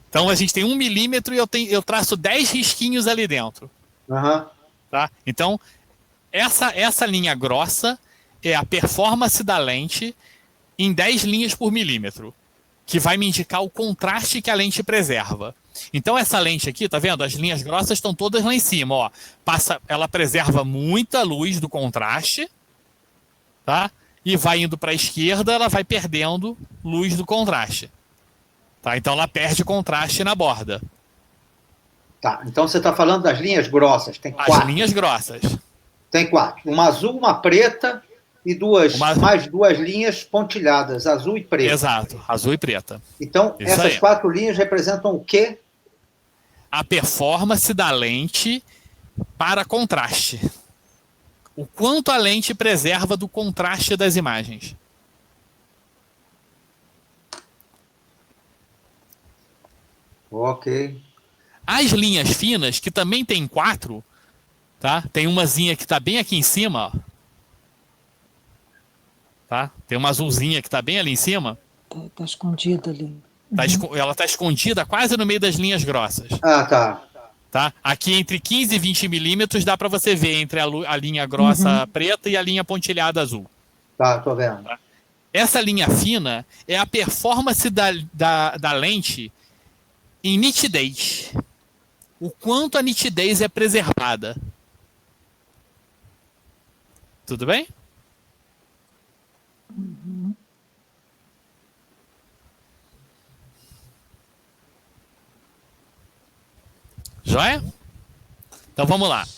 Então a gente tem 1 milímetro e eu traço 10 risquinhos ali dentro. Tá? Então, essa linha grossa é a performance da lente em 10 linhas por milímetro, que vai me indicar o contraste que a lente preserva. Então essa lente aqui, tá vendo? As linhas grossas estão todas lá em cima, ó. Ela preserva muita luz do contraste, tá? E vai indo para a esquerda, ela vai perdendo luz do contraste. Tá? Então ela perde contraste na borda. Tá, então você está falando das linhas grossas. Tem 4. As linhas grossas. Tem 4. Uma azul, uma preta e mais 2 linhas pontilhadas, azul e preta. Exato, azul e preta. Então, Isso essas aí. 4 linhas representam o quê? A performance da lente para contraste. O quanto a lente preserva do contraste das imagens. Ok. As linhas finas, que também tem 4, tá? Tem umazinha que está bem aqui em cima, ó. Tá? Tem uma azulzinha que está bem ali em cima. Tá escondida ali. Ela está escondida quase no meio das linhas grossas. Tá? Aqui entre 15 e 20 milímetros dá para você ver entre a linha grossa preta e a linha pontilhada azul. Tá, tô vendo. Tá? Essa linha fina é a performance da lente em nitidez. O quanto a nitidez é preservada. Tudo bem? Joia? Então vamos lá.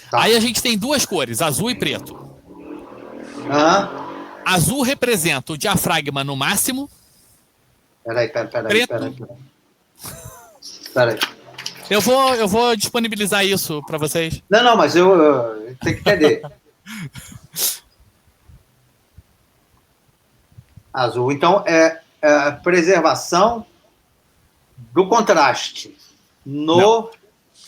Tá. Aí a gente tem duas cores, azul e preto. Azul representa o diafragma no máximo. Peraí. Eu vou disponibilizar isso para vocês. Não, mas eu tenho que entender. Azul. Então, é a preservação do contraste. Não.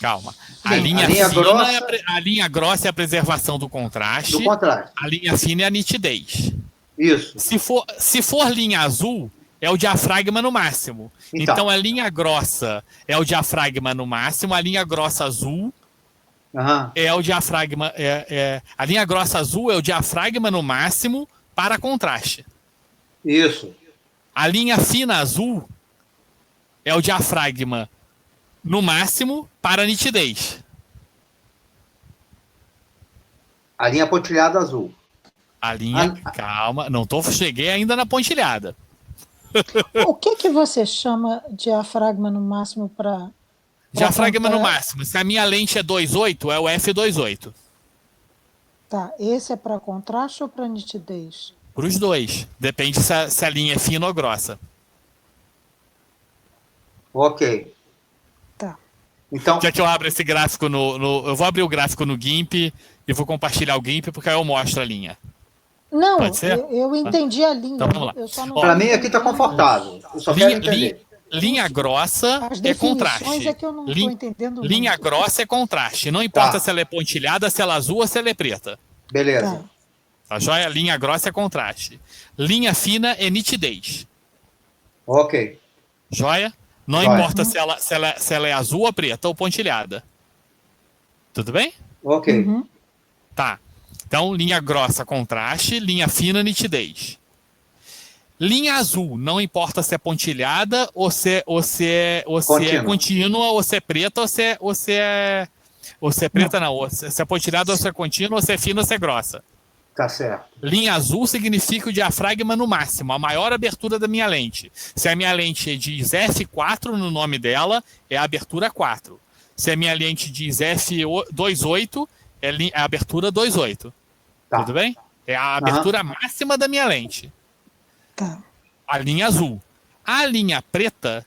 Calma. A linha fina grossa... a linha grossa é a preservação do contraste. Do contraste. A linha fina é a nitidez. Isso. Se for linha azul, é o diafragma no máximo. Então a linha grossa é o diafragma no máximo, a linha grossa azul é o diafragma. A linha grossa azul é o diafragma no máximo para contraste. Isso. A linha fina azul é o diafragma no máximo para nitidez. A linha pontilhada azul. A linha. Calma, cheguei ainda na pontilhada. O que você chama diafragma no máximo para. Diafragma no máximo. Se a minha lente é 2.8, é o f2.8. Tá, esse é para contraste ou para nitidez? Para os dois. Depende se a linha é fina ou grossa. Ok. Tá. Então, Quer que eu abra esse gráfico eu vou abrir o gráfico no GIMP e vou compartilhar o GIMP porque aí eu mostro a linha. Não, Pode ser? eu entendi a linha. Então vamos lá. Para mim aqui está confortável. Eu só quero entender. Linha grossa As é contraste. definições é que eu não estou entendendo linha muito. grossa é contraste. Não importa se ela é pontilhada, se ela é azul ou se ela é preta. Beleza. Tá joia? Linha grossa é contraste. Linha fina é nitidez. Ok. Joia? Não importa se ela é azul ou preta ou pontilhada. Tudo bem? Ok. Tá. Então, linha grossa, contraste. Linha fina, nitidez. Linha azul, não importa se é pontilhada ou se é contínua, ou se é preta, ou se é preta não. Ou se é pontilhada, ou se é contínua, ou se é fina, ou se é grossa. Tá certo. Linha azul significa o diafragma no máximo, a maior abertura da minha lente. Se a minha lente diz f4 no nome dela, é a abertura 4. Se a minha lente diz f2.8, é a abertura 2.8. Tá. Tudo bem? É a abertura máxima da minha lente. Tá. A linha azul. A linha preta,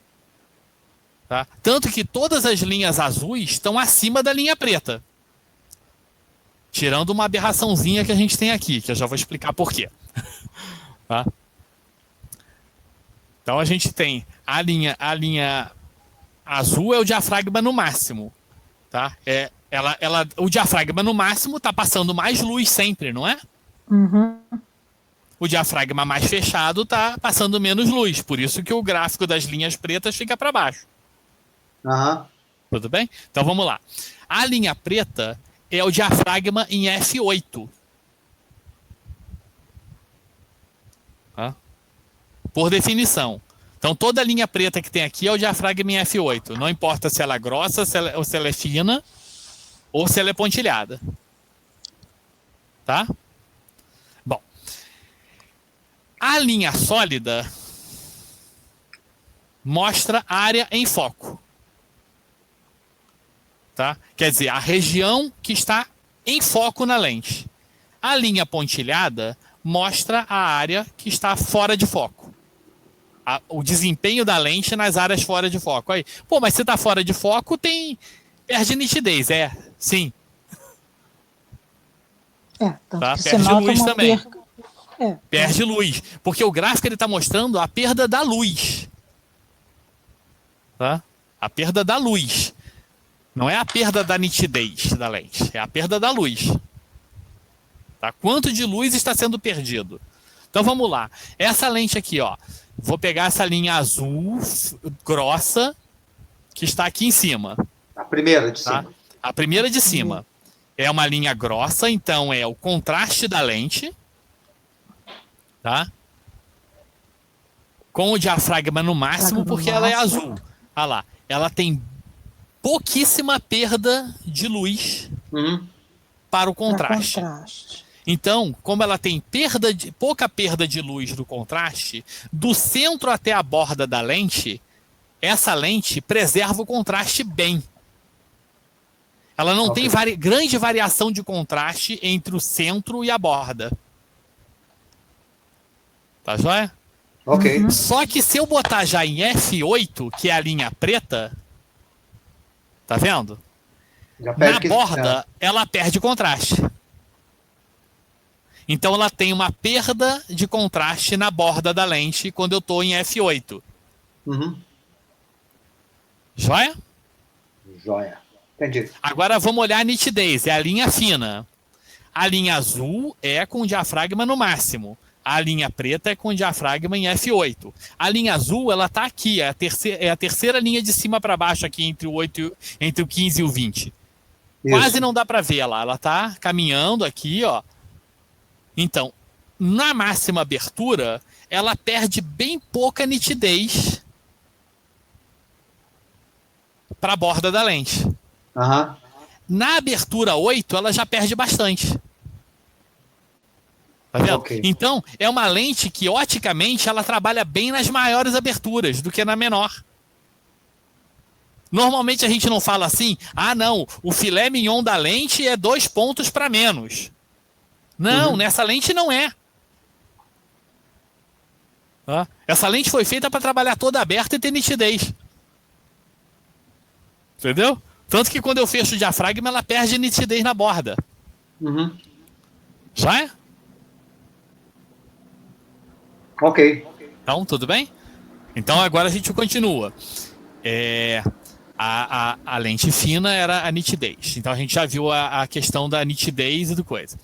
tá? Tanto que todas as linhas azuis estão acima da linha preta. Tirando uma aberraçãozinha que a gente tem aqui, que eu já vou explicar por quê. Tá? Então a gente tem a linha azul é o diafragma no máximo. Tá? O diafragma no máximo está passando mais luz sempre, não é? O diafragma mais fechado está passando menos luz. Por isso que o gráfico das linhas pretas fica para baixo. Tudo bem? Então vamos lá. A linha preta é o diafragma em f8. Tá? Por definição. Então toda linha preta que tem aqui é o diafragma em f8. Não importa se ela é grossa, ou se ela é fina, ou se ela é pontilhada. Tá? Bom. A linha sólida mostra a área em foco. Tá? Quer dizer, a região que está em foco na lente. A linha pontilhada mostra a área que está fora de foco. O desempenho da lente nas áreas fora de foco. Aí, pô, mas se está fora de foco, perde nitidez. Sim. Tá? Perde luz também. Perde luz. Porque o gráfico está mostrando a perda da luz. Tá? A perda da luz. Não é a perda da nitidez da lente, é a perda da luz. Tá? Quanto de luz está sendo perdido? Então vamos lá. Essa lente aqui, ó. Vou pegar essa linha azul grossa que está aqui em cima. A primeira de cima. Tá? A primeira de cima. É uma linha grossa, então é o contraste da lente. Tá? Com o diafragma no máximo, porque ela é azul. Olha lá. Ela tem pouquíssima perda de luz para o contraste. Então, como ela tem pouca perda de luz do contraste, do centro até a borda da lente, essa lente preserva o contraste bem. Ela não tem grande variação de contraste entre o centro e a borda. Tá joia? Ok. Só que se eu botar já em F8, que é a linha preta, tá vendo? Na borda, ela perde contraste. Então ela tem uma perda de contraste na borda da lente quando eu estou em F8. Joia? Joia. Entendi. Agora vamos olhar a nitidez. É a linha fina. A linha azul é com o diafragma no máximo. A linha preta é com o diafragma em F8. A linha azul, ela está aqui. É a terceira linha de cima para baixo aqui entre o 15 e o 20. Isso. Quase não dá para ver ela. Ela está caminhando aqui, ó. Então, na máxima abertura, ela perde bem pouca nitidez para a borda da lente. Na abertura 8, ela já perde bastante. Tá vendo? Então, é uma lente que, oticamente, ela trabalha bem nas maiores aberturas do que na menor. Normalmente a gente não fala assim, não, o filé mignon da lente é 2 pontos para menos. Não, nessa lente não é. Essa lente foi feita para trabalhar toda aberta e ter nitidez. Entendeu? Tanto que quando eu fecho o diafragma, ela perde nitidez na borda. Já é? Ok. Então, tudo bem? Então, agora a gente continua. A lente fina era a nitidez. Então, a gente já viu a questão da nitidez e do coisa.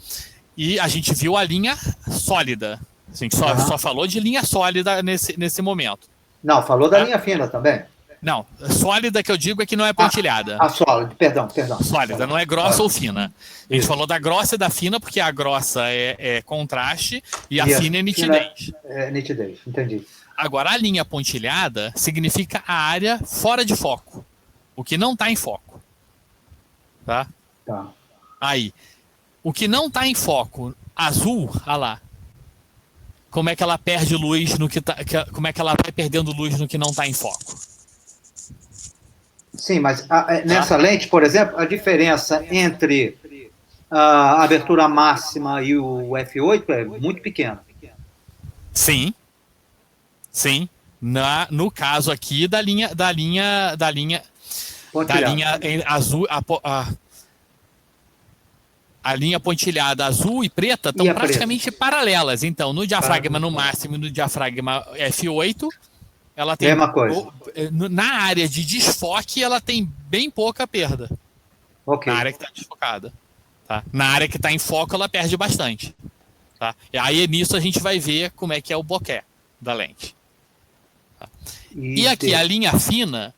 E a gente viu a linha sólida. A gente só falou de linha sólida nesse momento. Não, falou da linha fina também. Não, sólida que eu digo é que não é pontilhada. Sólida, perdão. Sólida, não é grossa ou fina. A gente falou da grossa e da fina, porque a grossa é contraste e a fina é nitidez. É nitidez, entendi. Agora, a linha pontilhada significa a área fora de foco. O que não está em foco. Tá? Aí, o que não está em foco, azul, olha lá. Como é que ela perde luz no que tá. Como é que ela vai perdendo luz no que não está em foco? Sim, mas nessa lente, por exemplo, a diferença entre a abertura máxima e o F8 é muito pequena. Sim. No caso aqui da linha azul, a linha pontilhada azul e preta estão praticamente paralelas. Então, no diafragma no máximo e no diafragma F8, ela tem mesma coisa. Na área de desfoque, ela tem bem pouca perda. Na área que está desfocada. Tá? Na área que está em foco, ela perde bastante. Tá? E aí, nisso, a gente vai ver como é que é o bokeh da lente. Tá? E aqui, a linha fina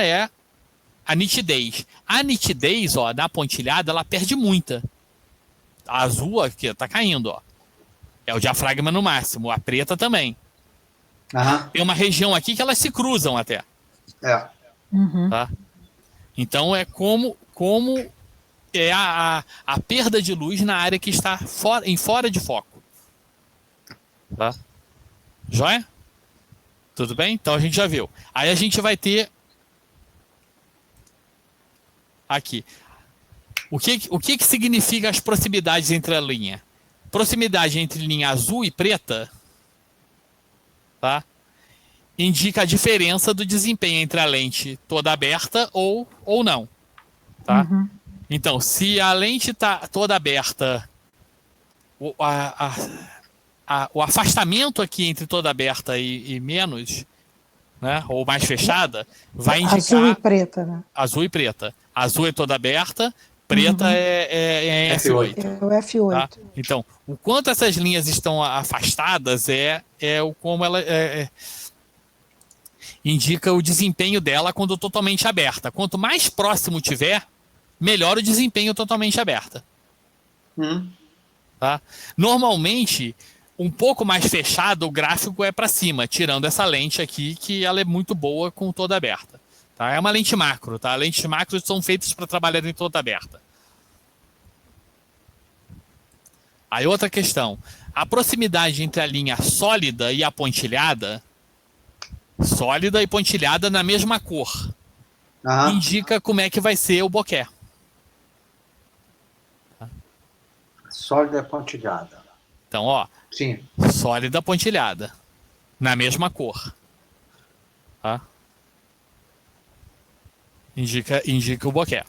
é a nitidez. A nitidez, ó, na pontilhada, ela perde muita. A azul aqui está caindo, ó. É o diafragma no máximo. A preta também. Tem uma região aqui que elas se cruzam até. Tá? Então é como é a perda de luz na área que está fora de foco. Tá? Joia? Tudo bem? Então a gente já viu. Aí a gente vai ter aqui. O que significa as proximidades entre a linha? Proximidade entre linha azul e preta, tá? Indica a diferença do desempenho entre a lente toda aberta ou não. Tá? Então, se a lente está toda aberta, o afastamento aqui entre toda aberta e menos, né, ou mais fechada, vai indicar... Azul e preta, né? Azul e preta. Azul é toda aberta, preta é F8. É o F8. Tá? Então, o quanto essas linhas estão afastadas como ela indica o desempenho dela quando totalmente aberta. Quanto mais próximo tiver, melhor o desempenho totalmente aberta. Tá? Normalmente, um pouco mais fechado, o gráfico é para cima, tirando essa lente aqui, que ela é muito boa com toda aberta. Tá? É uma lente macro. Tá? Lentes macros são feitas para trabalhar em toda aberta. Aí outra questão. A proximidade entre a linha sólida e a pontilhada, sólida e pontilhada na mesma cor, indica como é que vai ser o bokeh. Sólida pontilhada. Então, ó. Sim. Sólida pontilhada. Na mesma cor. Tá? Indica o boquê.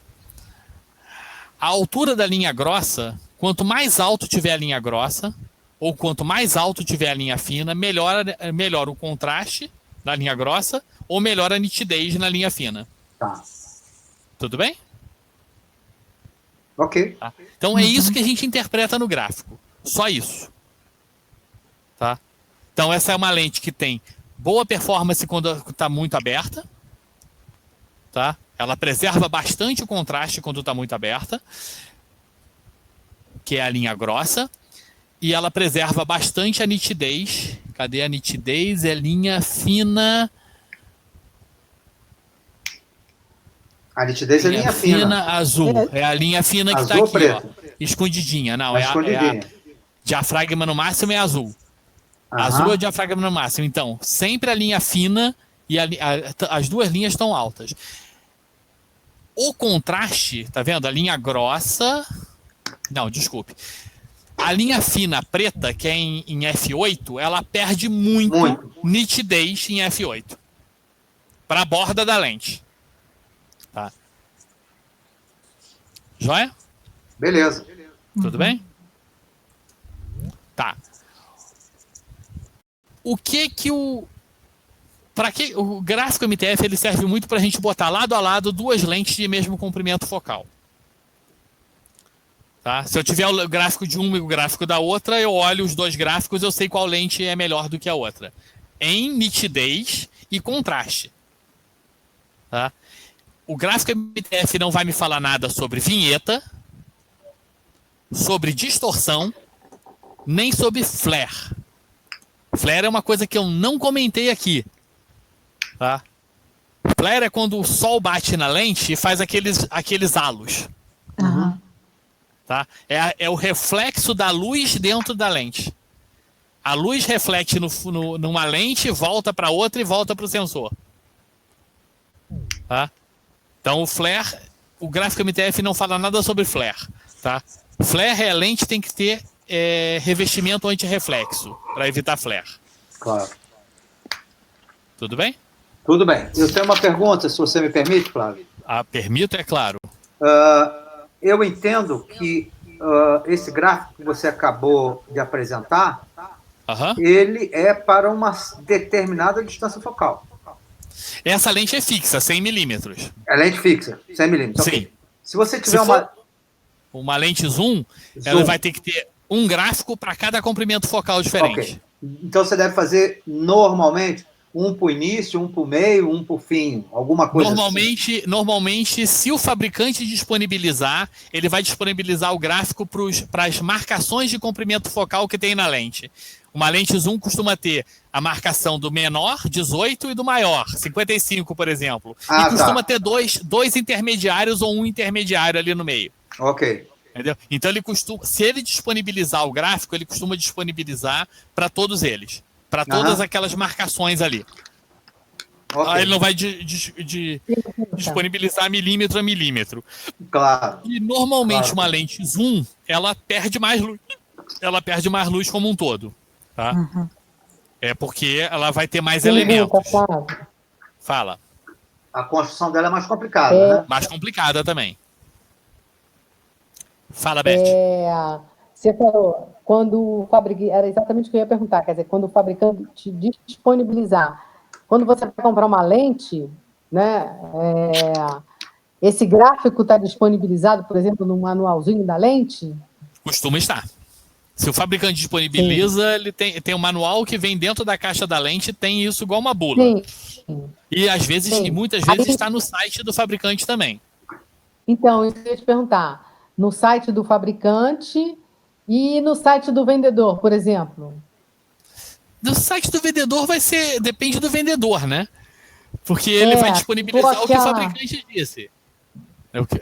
A altura da linha grossa, quanto mais alto tiver a linha grossa, ou quanto mais alto tiver a linha fina, melhora o contraste na linha grossa, ou melhora a nitidez na linha fina. Tá. Tudo bem? Ok. Tá? Então é isso que a gente interpreta no gráfico. Só isso. Tá? Então essa é uma lente que tem boa performance quando está muito aberta. Tá? Ela preserva bastante o contraste quando está muito aberta, que é a linha grossa. E ela preserva bastante a nitidez. Cadê a nitidez? É linha fina. A nitidez é linha fina. Azul. É a linha fina que está aqui, ó, escondidinha. Não, escondidinha. Diafragma no máximo é azul. Azul é o diafragma no máximo. Então, sempre a linha fina e as duas linhas estão altas. O contraste, tá vendo? A linha grossa... Não, desculpe. A linha fina preta, que é em F8, ela perde muito nitidez em F8. Para a borda da lente. Tá. Joia? Beleza. Tudo bem? Tá. Para que o gráfico MTF ele serve muito para a gente botar lado a lado duas lentes de mesmo comprimento focal. Tá? Se eu tiver o gráfico de uma e o gráfico da outra, eu olho os dois gráficos, eu sei qual lente é melhor do que a outra. Em nitidez e contraste. Tá? O gráfico MTF não vai me falar nada sobre vinheta, sobre distorção, nem sobre flare. Flare é uma coisa que eu não comentei aqui. Tá? Flare é quando o sol bate na lente e faz aqueles halos. Uhum. Tá? É o reflexo da luz dentro da lente. A luz reflete numa lente, volta para outra e volta para o sensor. Tá? Então o flare, o gráfico MTF não fala nada sobre flare. Tá? Flare é a lente tem que ter revestimento anti-reflexo para evitar flare. Claro. Tudo bem? Tudo bem. Eu tenho uma pergunta, se você me permite, Flávio. Permito, é claro. Eu entendo que esse gráfico que você acabou de apresentar, ele é para uma determinada distância focal. Essa lente é fixa, 100 milímetros. É lente fixa, 100 milímetros. Sim. Okay. Se você tiver uma lente zoom, ela vai ter que ter um gráfico para cada comprimento focal diferente. Okay. Então você deve fazer normalmente um para o início, um para o meio, um para o fim, alguma coisa assim. Normalmente, se o fabricante disponibilizar, ele vai disponibilizar o gráfico para as marcações de comprimento focal que tem na lente. Uma lente zoom costuma ter a marcação do menor, 18, e do maior, 55, por exemplo. E costuma ter dois intermediários ou um intermediário ali no meio. Ok. Entendeu? Então, se ele disponibilizar o gráfico, ele costuma disponibilizar para todos eles. Para todas aquelas marcações ali. Okay. Ele não vai disponibilizar milímetro a milímetro. Claro. E normalmente uma lente zoom, ela perde mais luz. Ela perde mais luz como um todo. Tá? É porque ela vai ter mais elementos. Fala. A construção dela é mais complicada, né? Mais complicada também. Fala, Beth. Você falou, quando o fabricante... Era exatamente o que eu ia perguntar. Quer dizer, quando o fabricante te disponibilizar... Quando você vai comprar uma lente, né, esse gráfico está disponibilizado, por exemplo, no manualzinho da lente? Costuma estar. Se o fabricante disponibiliza, ele tem um manual que vem dentro da caixa da lente, tem isso igual uma bula. Sim. E às vezes, e muitas vezes, está no site do fabricante também. Então, eu ia te perguntar, no site do fabricante e no site do vendedor, por exemplo? No site do vendedor depende do vendedor, né? Porque ele vai disponibilizar o que o fabricante disse.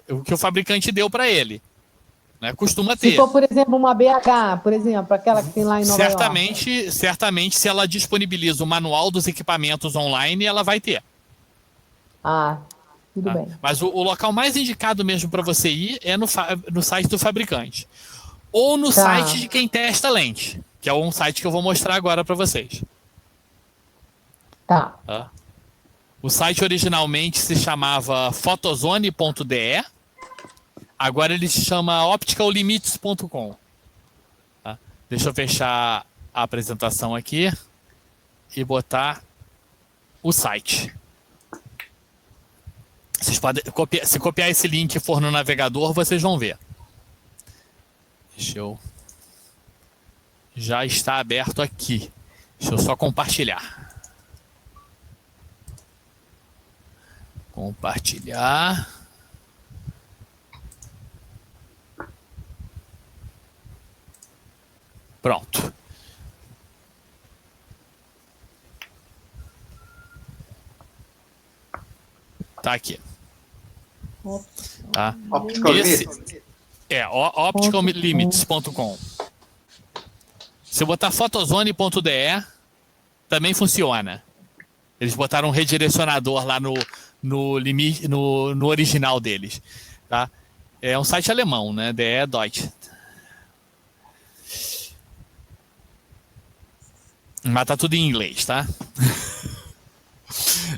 O que o fabricante deu para ele. Né? Costuma ter. Se for, por exemplo, uma BH, por exemplo, aquela que tem lá em Nova York. Certamente, se ela disponibiliza o manual dos equipamentos online, ela vai ter. Tudo bem. Mas o local mais indicado mesmo para você ir é no site do fabricante. ou no site de quem testa a lente, que é um site que eu vou mostrar agora para vocês. Tá. O site originalmente se chamava photozone.de, agora ele se chama opticallimits.com. Tá? Deixa eu fechar a apresentação aqui e botar o site. Vocês podem copiar, se copiar esse link e for no navegador, vocês vão ver. Deixa eu... Já está aberto aqui. Deixa eu só compartilhar. Compartilhar. Pronto. Tá aqui. Tá? Opticallimits.com. Se eu botar photozone.de, também funciona. Eles botaram um redirecionador lá no original deles. Tá? É um site alemão, né? DE Deutsch. Mas tá tudo em inglês, tá?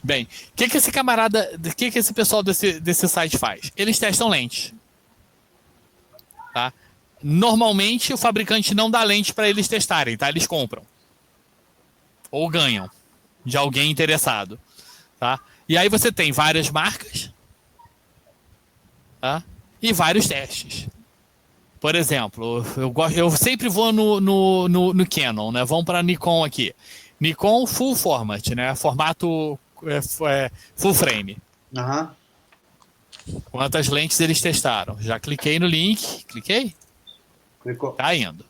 Bem, o que esse camarada, que esse pessoal desse site faz? Eles testam lentes. Tá? Normalmente o fabricante não dá lente para eles testarem, tá? Eles compram. Ou ganham de alguém interessado. Tá? E aí você tem várias marcas, tá? E vários testes. Por exemplo, eu sempre vou no Canon, né? Vamos para Nikon aqui. Nikon Full Format, né? Formato full frame. Uhum. Quantas lentes eles testaram? Já cliquei no link. Cliquei? Clicou. Tá indo.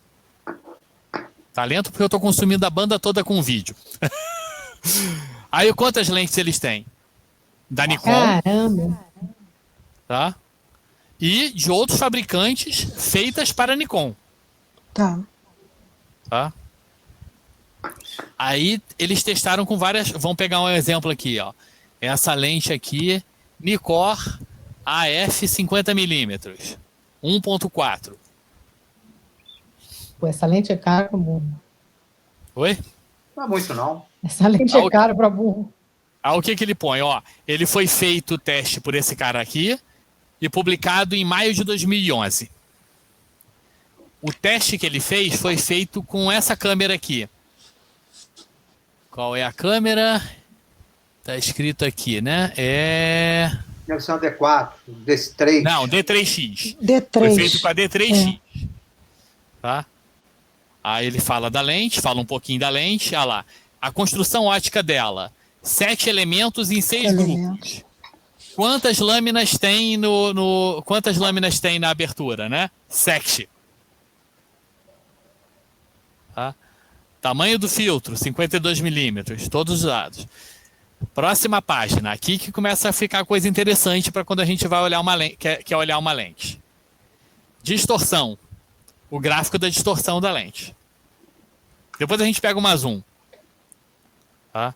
Tá lento porque eu tô consumindo a banda toda com vídeo. Aí quantas lentes eles têm? Da Nikon. Caramba. Tá? E de outros fabricantes feitas para Nikon. Tá. Tá? Aí eles testaram com várias... Vamos pegar um exemplo aqui, ó. Essa lente aqui, Nikon AF 50mm, 1.4. Pô, essa lente é cara para burro. Oi? Não é muito, não. Essa lente é cara para burro. O que ele põe? Ó, ele foi feito o teste por esse cara aqui e publicado em maio de 2011. O teste que ele fez foi feito com essa câmera aqui. Qual é a câmera? Tá escrito aqui, né? Deve ser um D4, D3. Não, D3X. D3. Foi feito com a D3X. Tá? Aí ele fala da lente, fala um pouquinho da lente. Olha lá. A construção ótica dela. 7 elementos em 6 grupos. Quantas lâminas tem quantas lâminas tem na abertura, né? 7. Tá? Tamanho do filtro, 52mm, todos os lados. Próxima página, aqui que começa a ficar coisa interessante para quando a gente vai olhar uma lente, quer olhar uma lente. Distorção. O gráfico da distorção da lente. Depois a gente pega uma zoom. Tá?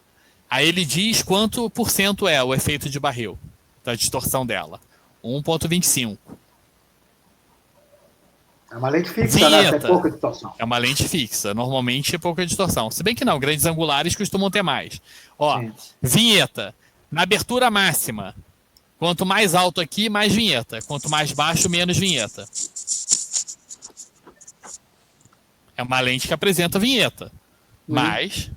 Aí ele diz quanto por cento é o efeito de barril da distorção dela. 1.25. É uma lente fixa, né? Tem pouca distorção. É uma lente fixa. Normalmente é pouca distorção. Se bem que não, grandes angulares costumam ter mais. Ó, sim. Vinheta. Na abertura máxima. Quanto mais alto aqui, mais vinheta. Quanto mais baixo, menos vinheta. É uma lente que apresenta vinheta. Mas...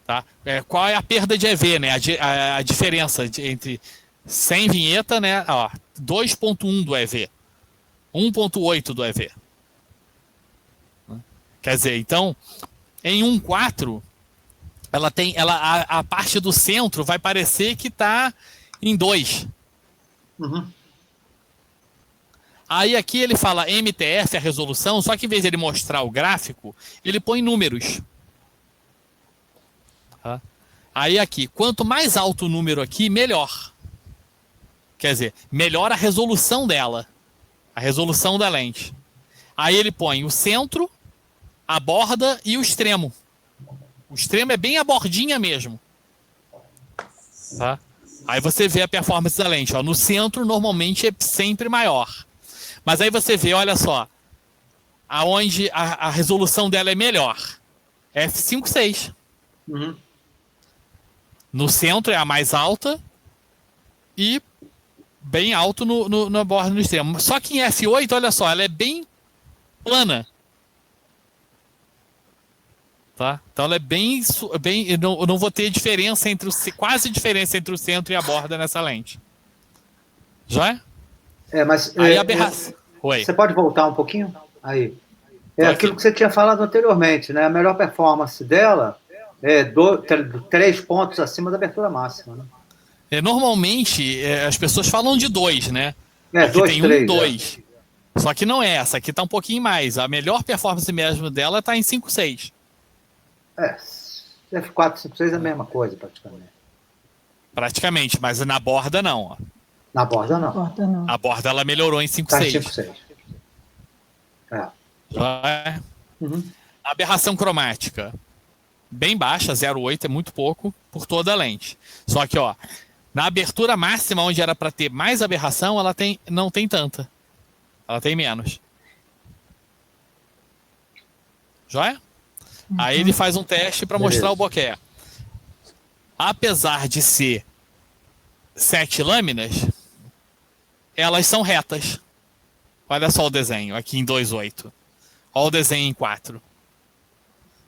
Tá? Qual é a perda de EV, né? A diferença entre sem vinheta, né? 2.1 do EV. 1.8 do EV. Quer dizer, então, em 1.4, a parte do centro vai parecer que está em 2. Uhum. Aí aqui ele fala MTF, a resolução, só que em vez de ele mostrar o gráfico, ele põe números. Tá? Aí aqui, quanto mais alto o número aqui, melhor. Quer dizer, melhor a resolução dela. A resolução da lente. Aí ele põe o centro, a borda e o extremo. O extremo é bem a bordinha mesmo. Tá? Aí você vê a performance da lente. Ó. No centro, normalmente, é sempre maior. Mas aí você vê, olha só, aonde a resolução dela é melhor. F5.6. Uhum. No centro é a mais alta e bem alto na borda no extremo. Só que em F8, olha só, ela é bem plana. Tá? Então ela é bem eu não vou ter diferença quase diferença entre o centro e a borda nessa lente. Já? Mas aí aberração. Oi. Você pode voltar um pouquinho? Aí. Aquilo aqui. que você tinha falado anteriormente, né? A melhor performance dela é 3 pontos acima da abertura máxima. Né? Normalmente, as pessoas falam de 2, né? Aqui 2, tem 3. 2. Só que não é essa. Aqui tá um pouquinho mais. A melhor performance mesmo dela tá em 5.6. F4, 5.6 é a mesma coisa, praticamente. Praticamente, mas na borda não. Ó. Na borda não. A borda ela melhorou em 5.6. Tá em 5.6. Uhum. Aberração cromática. Bem baixa, 0.8 é muito pouco por toda a lente. Só que, ó, na abertura máxima, onde era para ter mais aberração, ela não tem tanta. Ela tem menos. Joia? Uhum. Aí ele faz um teste para mostrar o bokeh. Apesar de ser 7 lâminas, elas são retas. Olha só o desenho aqui em 2.8. Olha o desenho em 4.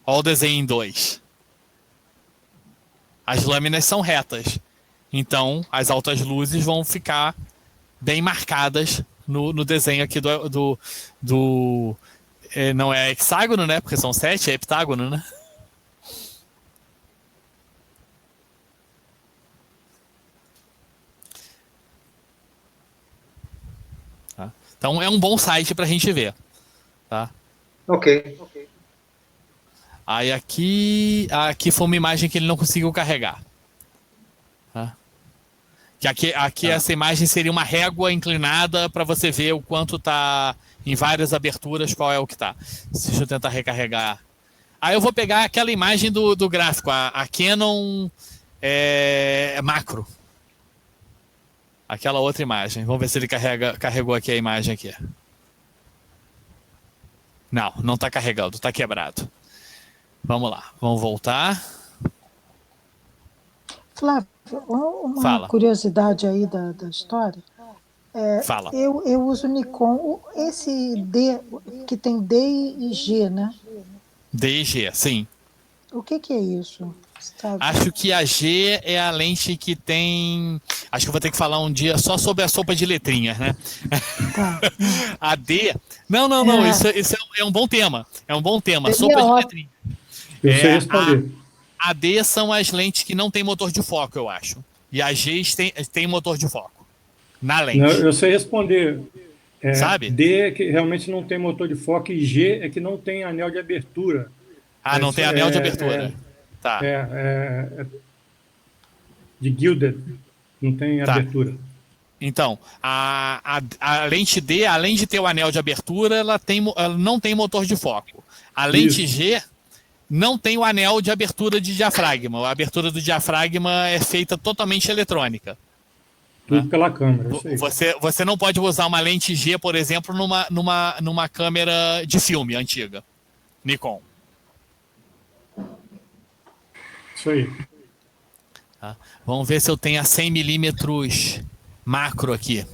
Olha o desenho em 2. As lâminas são retas. Então, as altas luzes vão ficar bem marcadas no desenho aqui do não é hexágono, né? Porque são 7, é heptágono, né? Tá? Então, é um bom site para a gente ver. Tá? Ok. Aí aqui foi uma imagem que ele não conseguiu carregar. Tá? Que aqui essa imagem seria uma régua inclinada para você ver o quanto tá em várias aberturas, qual é o que tá. Deixa eu tentar recarregar. Aí eu vou pegar aquela imagem do gráfico, a Canon macro. Aquela outra imagem. Vamos ver se ele carregou aqui a imagem aqui. Não está carregando, está quebrado. Vamos lá, vamos voltar. Flávio, uma Fala. curiosidade aí da história. Fala. Eu uso Nikon, esse D, que tem D e G, né? D e G, sim. O que é isso? Sabe? Acho que a G é a lente que tem... Acho que eu vou ter que falar um dia só sobre a sopa de letrinhas, né? Tá. A D... Não. Isso é um bom tema. É um bom tema. Sopa de letrinhas. Eu sei responder. A D são as lentes que não tem motor de foco, eu acho. E a G tem motor de foco. Na lente. Não, eu sei responder. Sabe? D é que realmente não tem motor de foco e G é que não tem anel de abertura. Não tem anel de abertura. Tá. De gilded. Não tem abertura. Então, a lente D, além de ter o anel de abertura, ela não tem motor de foco. A lente G não tem o anel de abertura de diafragma. A abertura do diafragma é feita totalmente eletrônica. Tudo pela câmera. Você não pode usar uma lente G, por exemplo, numa câmera de filme antiga. Nikon. Isso aí. Tá? Vamos ver se eu tenho a 100mm macro aqui.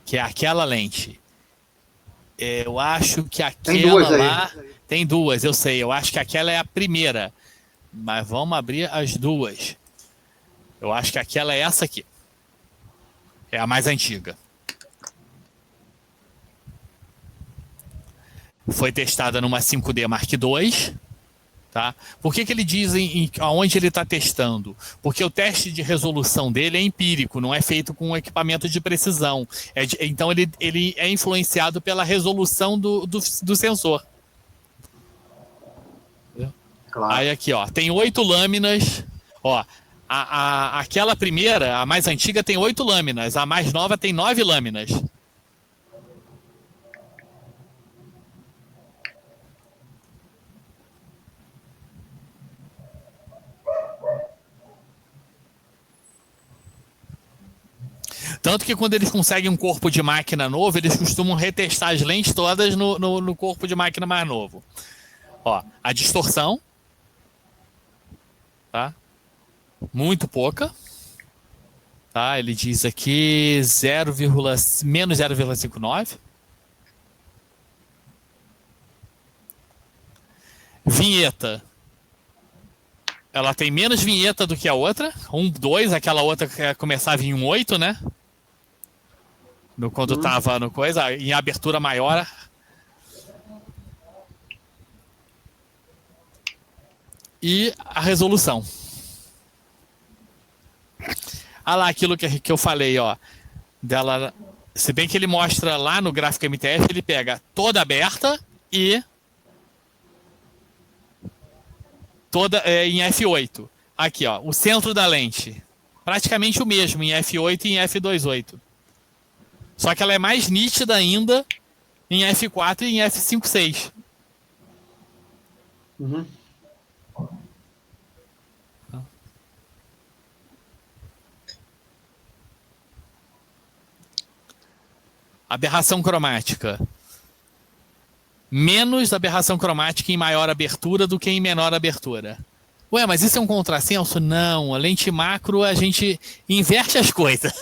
Que é aquela lente. Eu acho que aquela lá... Tem duas, eu sei. Eu acho que aquela é a primeira. Mas vamos abrir as duas. Eu acho que aquela é essa aqui. É a mais antiga. Foi testada numa 5D Mark II. Tá? Por que ele diz aonde ele está testando? Porque o teste de resolução dele é empírico, não é feito com equipamento de precisão. Então ele é influenciado pela resolução do sensor. Claro. Aí aqui, ó, tem 8 lâminas. Ó, aquela primeira, a mais antiga, tem 8 lâminas. A mais nova tem 9 lâminas. Tanto que quando eles conseguem um corpo de máquina novo, eles costumam retestar as lentes todas no corpo de máquina mais novo. Ó, a distorção, tá? Muito pouca. Tá? Ele diz aqui menos 0,59. Vinheta. Ela tem menos vinheta do que a outra. 1,2, aquela outra que começava em 1,8, né? Quando tava no coisa, em abertura maior. E a resolução. Ah lá, aquilo que eu falei, ó. Dela, se bem que ele mostra lá no gráfico MTF, ele pega toda aberta e toda em f8. Aqui, ó, o centro da lente. Praticamente o mesmo em f8 e em f2.8. Só que ela é mais nítida ainda em f4 e em f5.6. Uhum. Aberração cromática. Menos aberração cromática em maior abertura do que em menor abertura. Ué, mas isso é um contrassenso? Não, a lente macro a gente inverte as coisas.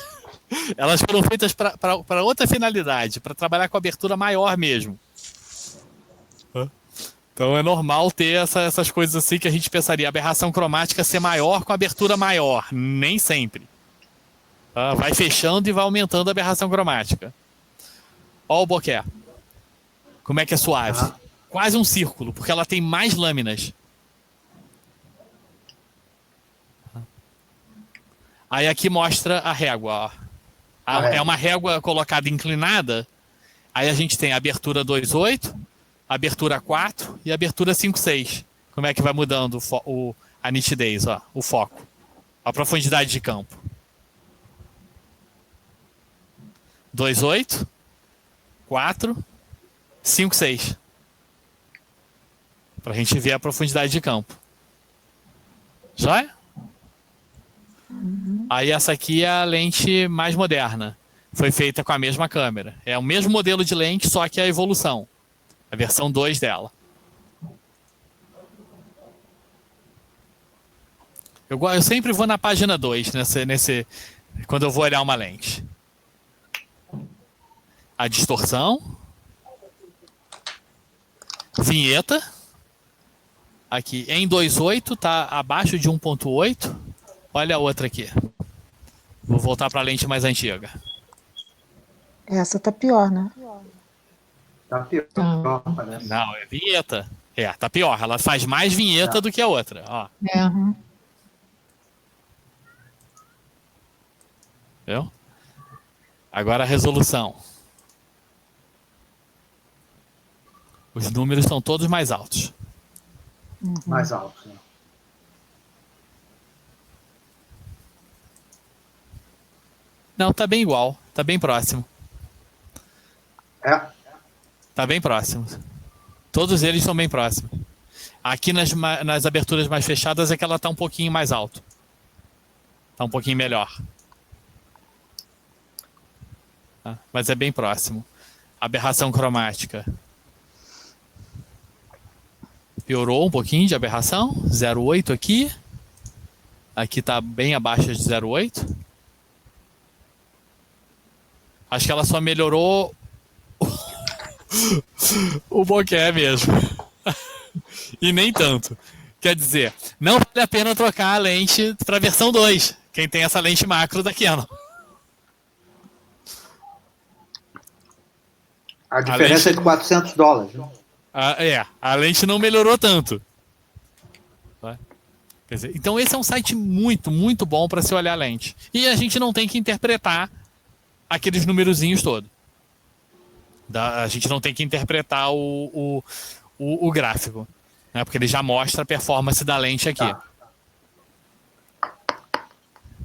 Elas foram feitas para outra finalidade, para trabalhar com abertura maior mesmo. Então é normal ter essas coisas assim que a gente pensaria, aberração cromática ser maior com abertura maior. Nem sempre. Vai fechando e vai aumentando a aberração cromática. Ó o bokeh. Como é que é suave. Quase um círculo, porque ela tem mais lâminas. Aí aqui mostra a régua. Ó. É uma régua colocada inclinada. Aí a gente tem a abertura 2.8, abertura 4 e abertura 5.6. Como é que vai mudando a nitidez, ó, o foco. A profundidade de campo. 2.8, 4, 5.6. Para a gente ver a profundidade de campo. Joia? Aí essa aqui é a lente mais moderna. Foi feita com a mesma câmera. É o mesmo modelo de lente, só que a evolução. A versão 2 dela. Eu sempre vou na página 2, quando eu vou olhar uma lente. A distorção. Vinheta. Aqui em 2.8 está abaixo de 1.8. Olha a outra aqui. Vou voltar para a lente mais antiga. Essa tá pior, né? Tá pior, parece. Não, é vinheta. Tá pior. Ela faz mais vinheta do que a outra. Ó. Viu? Agora a resolução. Os números estão todos mais altos. Mais altos, né? Não, tá bem igual. Tá bem próximo. Tá bem próximo. Todos eles são bem próximos. Aqui nas aberturas mais fechadas é que ela tá um pouquinho mais alto. Tá um pouquinho melhor. Tá? Mas é bem próximo. Aberração cromática. Piorou um pouquinho de aberração. 0.8 aqui. Aqui tá bem abaixo de 0.8. Acho que ela só melhorou o bokeh mesmo. E nem tanto. Quer dizer, não vale a pena trocar a lente para a versão 2. Quem tem essa lente macro da Canon. A diferença é de $400. Né? A lente não melhorou tanto. Quer dizer, então esse é um site muito, muito bom para se olhar a lente. E a gente não tem que interpretar aqueles numerozinhos todos. A gente não tem que interpretar o gráfico, né? Porque ele já mostra a performance da lente aqui. Tá.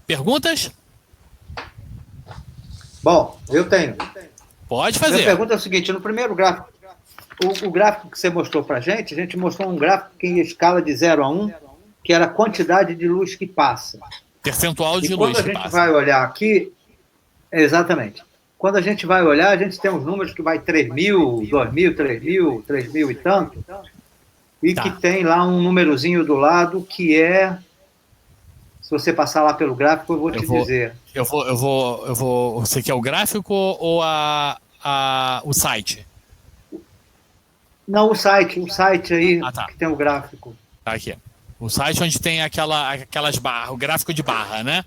Perguntas? Bom, eu tenho. Pode fazer. Minha pergunta é o seguinte, no primeiro gráfico, o gráfico que você mostrou para a gente mostrou um gráfico que em escala de 0 a 1, que era a quantidade de luz que passa. Percentual de luz que passa. Quando a gente vai olhar aqui, Exatamente. Quando a gente vai olhar, a gente tem uns números que vai 3.000, 2.000, 3.000, 3.000 e tanto, e que tem lá um númerozinho do lado que é... Se você passar lá pelo gráfico, eu vou te dizer. Você quer o gráfico ou o site? Não, o site aí que tem o gráfico. Tá aqui. O site onde tem aquelas barras, o gráfico de barra, né?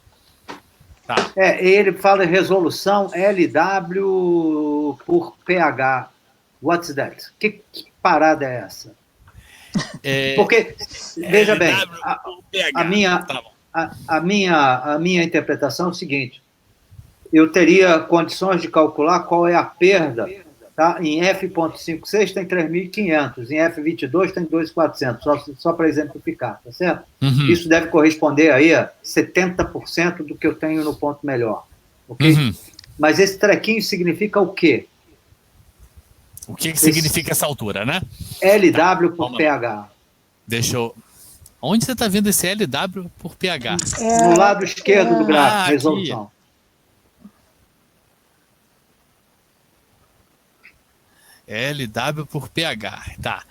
Tá. Ele fala em resolução LW por pH. What's that? Que parada é essa? Porque, veja bem, a minha interpretação é o seguinte: eu teria condições de calcular qual é a perda, tá? Em F.56 tem 3.500, em F22 tem 2.400, só para exemplificar, tá certo? Uhum. Isso deve corresponder aí a 70% do que eu tenho no ponto melhor, ok? Uhum. Mas esse trequinho significa o quê? O que significa essa altura, né? LW por pH. Deixa eu... Onde você está vendo esse LW por pH? No lado esquerdo do gráfico, resolução. LW por pH. Tá.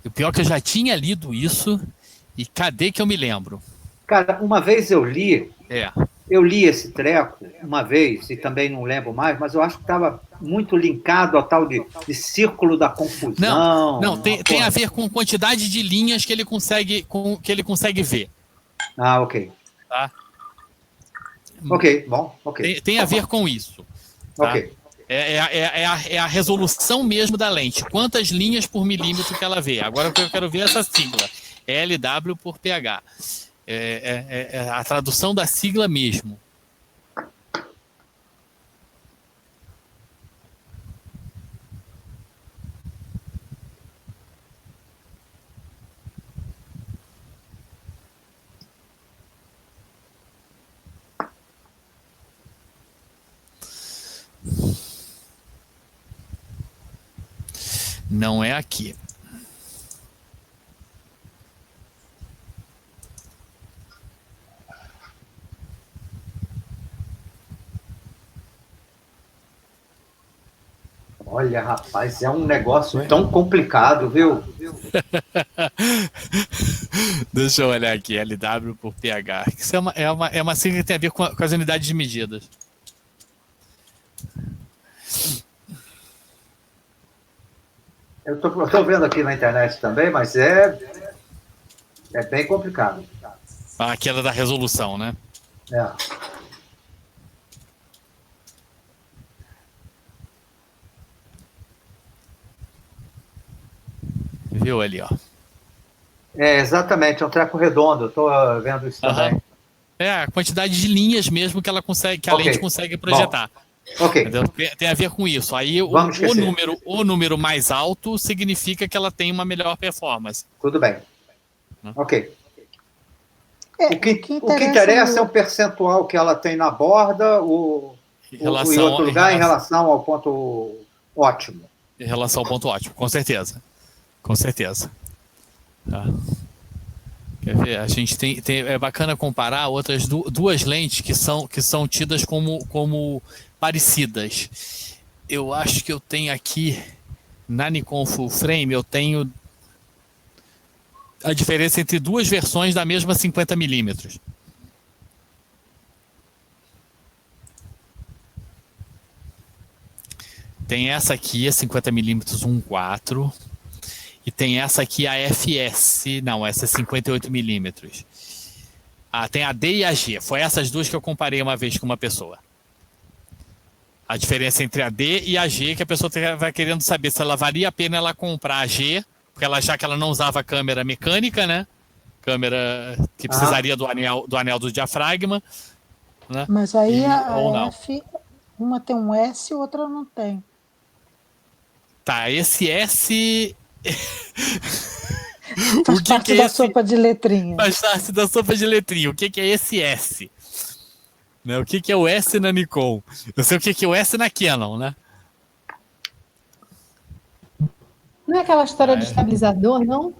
O pior é que eu já tinha lido isso e cadê que eu me lembro? Cara, uma vez eu li esse treco, uma vez, e também não lembro mais, mas eu acho que estava muito linkado ao tal de círculo da confusão. Não, tem a ver com quantidade de linhas que ele consegue ver. Ah, ok. Tá? Ok, bom, ok. Tem a ver com isso. Tá? Ok. É a resolução mesmo da lente. Quantas linhas por milímetro que ela vê. Agora eu quero ver essa sigla. LW por pH. É a tradução da sigla mesmo. Não é aqui. Olha, rapaz, é um negócio tão complicado, viu? Deixa eu olhar aqui, LW por pH. Isso é uma sigla que tem a ver com as unidades de medidas. Eu estou vendo aqui na internet também, mas é bem complicado. Aquela da resolução, né? Viu ali, ó. Exatamente, é um treco redondo, eu estou vendo isso também. A quantidade de linhas mesmo que ela consegue, que a lente consegue projetar. Ok. Tem a ver com isso. Aí o número mais alto significa que ela tem uma melhor performance. Tudo bem. Ok. O que interessa é o percentual que ela tem na borda em outro lugar em relação ao ponto ótimo. Em relação ao ponto ótimo, com certeza. Com certeza. Tá. Quer ver? A gente é bacana comparar outras duas lentes que são tidas como parecidas. Eu acho que eu tenho aqui na Nikon Full Frame, eu tenho a diferença entre duas versões da mesma 50mm. Tem essa aqui, a 50mm 1.4, e tem essa aqui, a FS, não, essa é 58mm. Tem a D e a G, foi essas duas que eu comparei uma vez com uma pessoa. A diferença entre a D e a G, que a pessoa vai querendo saber se ela valia a pena ela comprar a G, porque ela já que ela não usava câmera mecânica, né? Câmera que precisaria do anel do diafragma. Né? Mas aí a F, uma tem um S e outra não tem. Tá, esse S... Faz parte da sopa de letrinha. Faz parte da sopa de letrinha. O que é esse S? Né? O que é o S na Nikon? Eu sei o que é o S na Canon, né? Não é aquela história de estabilizador, não?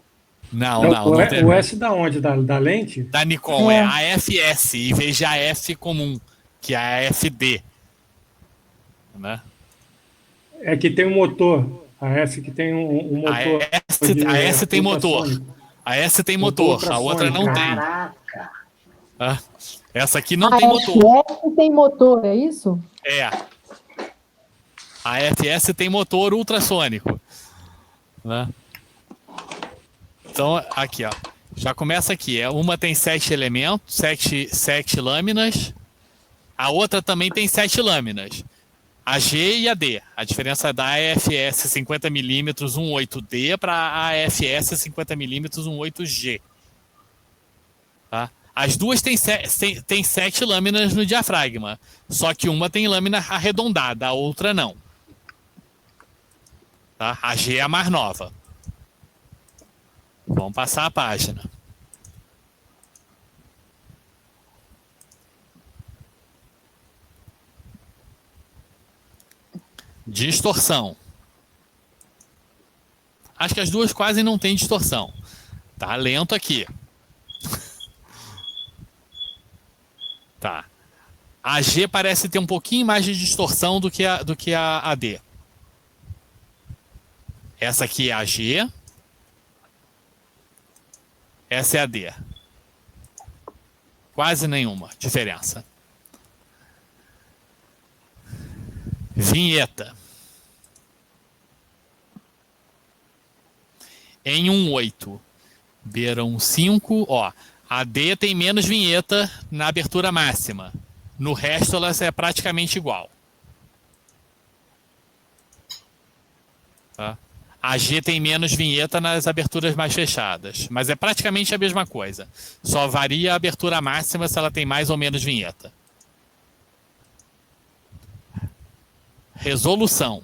Não tem. O S da onde? Da lente? Da Nikon, é a FS, em vez de a F comum, que é a FD. né? É que tem um motor. A S que tem um motor. A S tem motor. A S tem motor, a outra não tem. Caraca! Essa aqui não tem motor. A FS tem motor, é isso? É. A FS tem motor ultrassônico, né? Então, aqui, ó. Já começa aqui. Uma tem 7 elementos, 7 lâminas. A outra também tem 7 lâminas. A G e a D. A diferença da AFS 50mm 18D para a AFS 50mm 18G. Tá? As duas têm 7 lâminas no diafragma. Só que uma tem lâmina arredondada, a outra não. Tá? A G é a mais nova. Vamos passar a página. Distorção. Acho que as duas quase não tem distorção. Tá lento aqui. Tá. A G parece ter um pouquinho mais de distorção do que a D. Essa aqui é a G. Essa é a D. Quase nenhuma diferença. Vinheta. Em 1.8, beira 1.5, ó, a D tem menos vinheta na abertura máxima. No resto, ela é praticamente igual. Tá? A G tem menos vinheta nas aberturas mais fechadas, mas é praticamente a mesma coisa. Só varia a abertura máxima se ela tem mais ou menos vinheta. Resolução.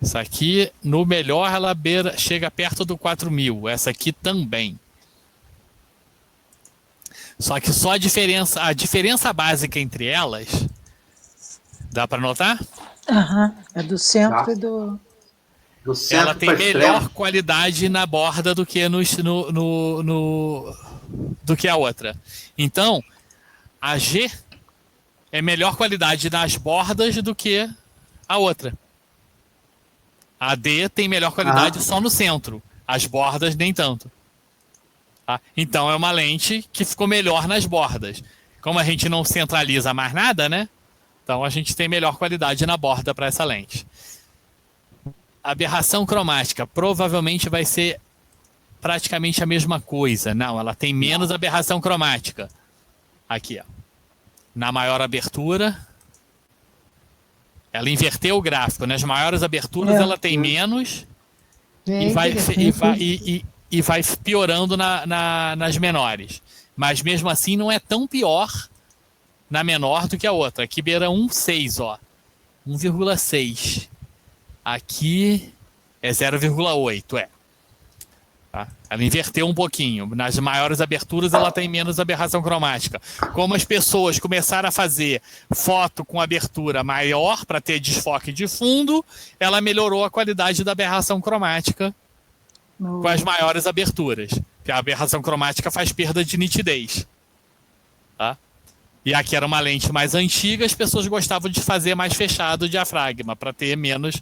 Essa aqui, no melhor, ela chega perto do 4000. Essa aqui também. Só que só a diferença básica entre elas... Dá para notar? É do centro e do centro. Ela tem melhor qualidade na borda do que do que a outra. Então, a G é melhor qualidade nas bordas do que a outra. A D tem melhor qualidade só no centro. As bordas nem tanto. Tá? Então é uma lente que ficou melhor nas bordas. Como a gente não centraliza mais nada, né? Então a gente tem melhor qualidade na borda para essa lente. Aberração cromática provavelmente vai ser praticamente a mesma coisa. Não, ela tem menos aberração cromática. Aqui, ó. Na maior abertura, ela inverteu o gráfico. Nas maiores aberturas ela tem menos e vai piorando nas menores. Mas mesmo assim não é tão pior na menor do que a outra. Aqui beira 1,6, ó. 1,6. Aqui é 0,8, Tá? Ela inverteu um pouquinho. Nas maiores aberturas ela tem menos aberração cromática. Como as pessoas começaram a fazer foto com abertura maior para ter desfoque de fundo, ela melhorou a qualidade da aberração cromática com as maiores aberturas. Porque a aberração cromática faz perda de nitidez. Tá? E aqui era uma lente mais antiga, as pessoas gostavam de fazer mais fechado o diafragma para ter menos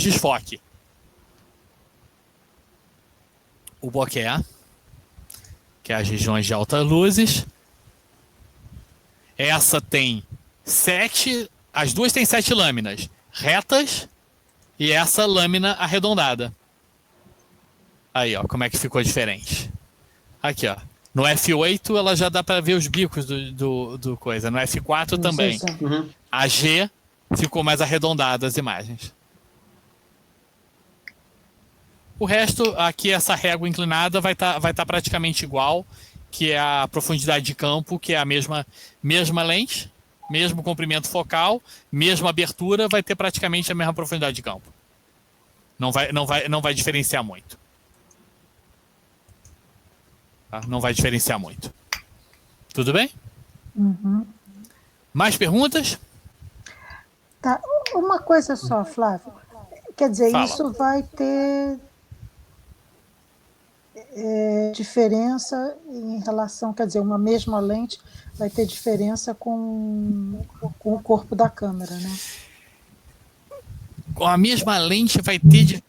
desfoque. O bokeh, que é as regiões de altas luzes. Essa tem 7, as duas têm 7 lâminas retas e essa lâmina arredondada. Aí, ó, como é que ficou diferente. Aqui, ó. No F8 ela já dá para ver os bicos do coisa. No F4 também. A G ficou mais arredondada as imagens. O resto, aqui essa régua inclinada vai tá praticamente igual, que é a profundidade de campo, que é a mesma lente, mesmo comprimento focal, mesma abertura, vai ter praticamente a mesma profundidade de campo. Não vai diferenciar muito. Tá? Não vai diferenciar muito. Tudo bem? Mais perguntas? Tá. Uma coisa só, Flávio. Quer dizer, Fala. isso vai ter... diferença em relação, quer dizer, uma mesma lente vai ter diferença com o corpo da câmera, né? Com a mesma lente vai ter...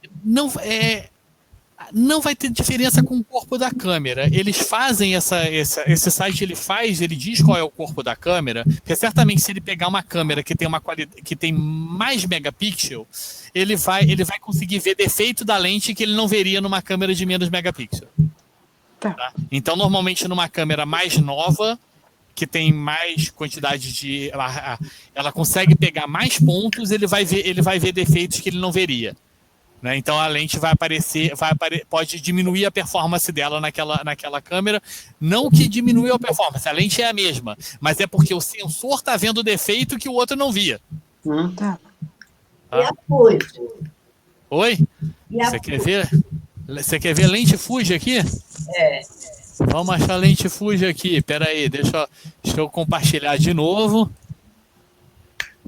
Não vai ter diferença com o corpo da câmera. Eles fazem esse site, ele diz qual é o corpo da câmera, porque certamente se ele pegar uma câmera que tem uma qualidade, que tem mais megapixel, ele vai conseguir ver defeito da lente que ele não veria numa câmera de menos megapixel. Tá? Então, normalmente numa câmera mais nova, que tem mais quantidade de... Ela consegue pegar mais pontos, ele vai ver defeitos que ele não veria. Né? Então a lente pode diminuir a performance dela naquela câmera. Não que diminuiu a performance, a lente é a mesma, mas é porque o sensor está vendo defeito que o outro não via. Tá. E a Fuji? Oi? Você quer ver lente Fuji aqui? É. Vamos achar lente Fuji aqui. Espera aí, deixa eu compartilhar de novo.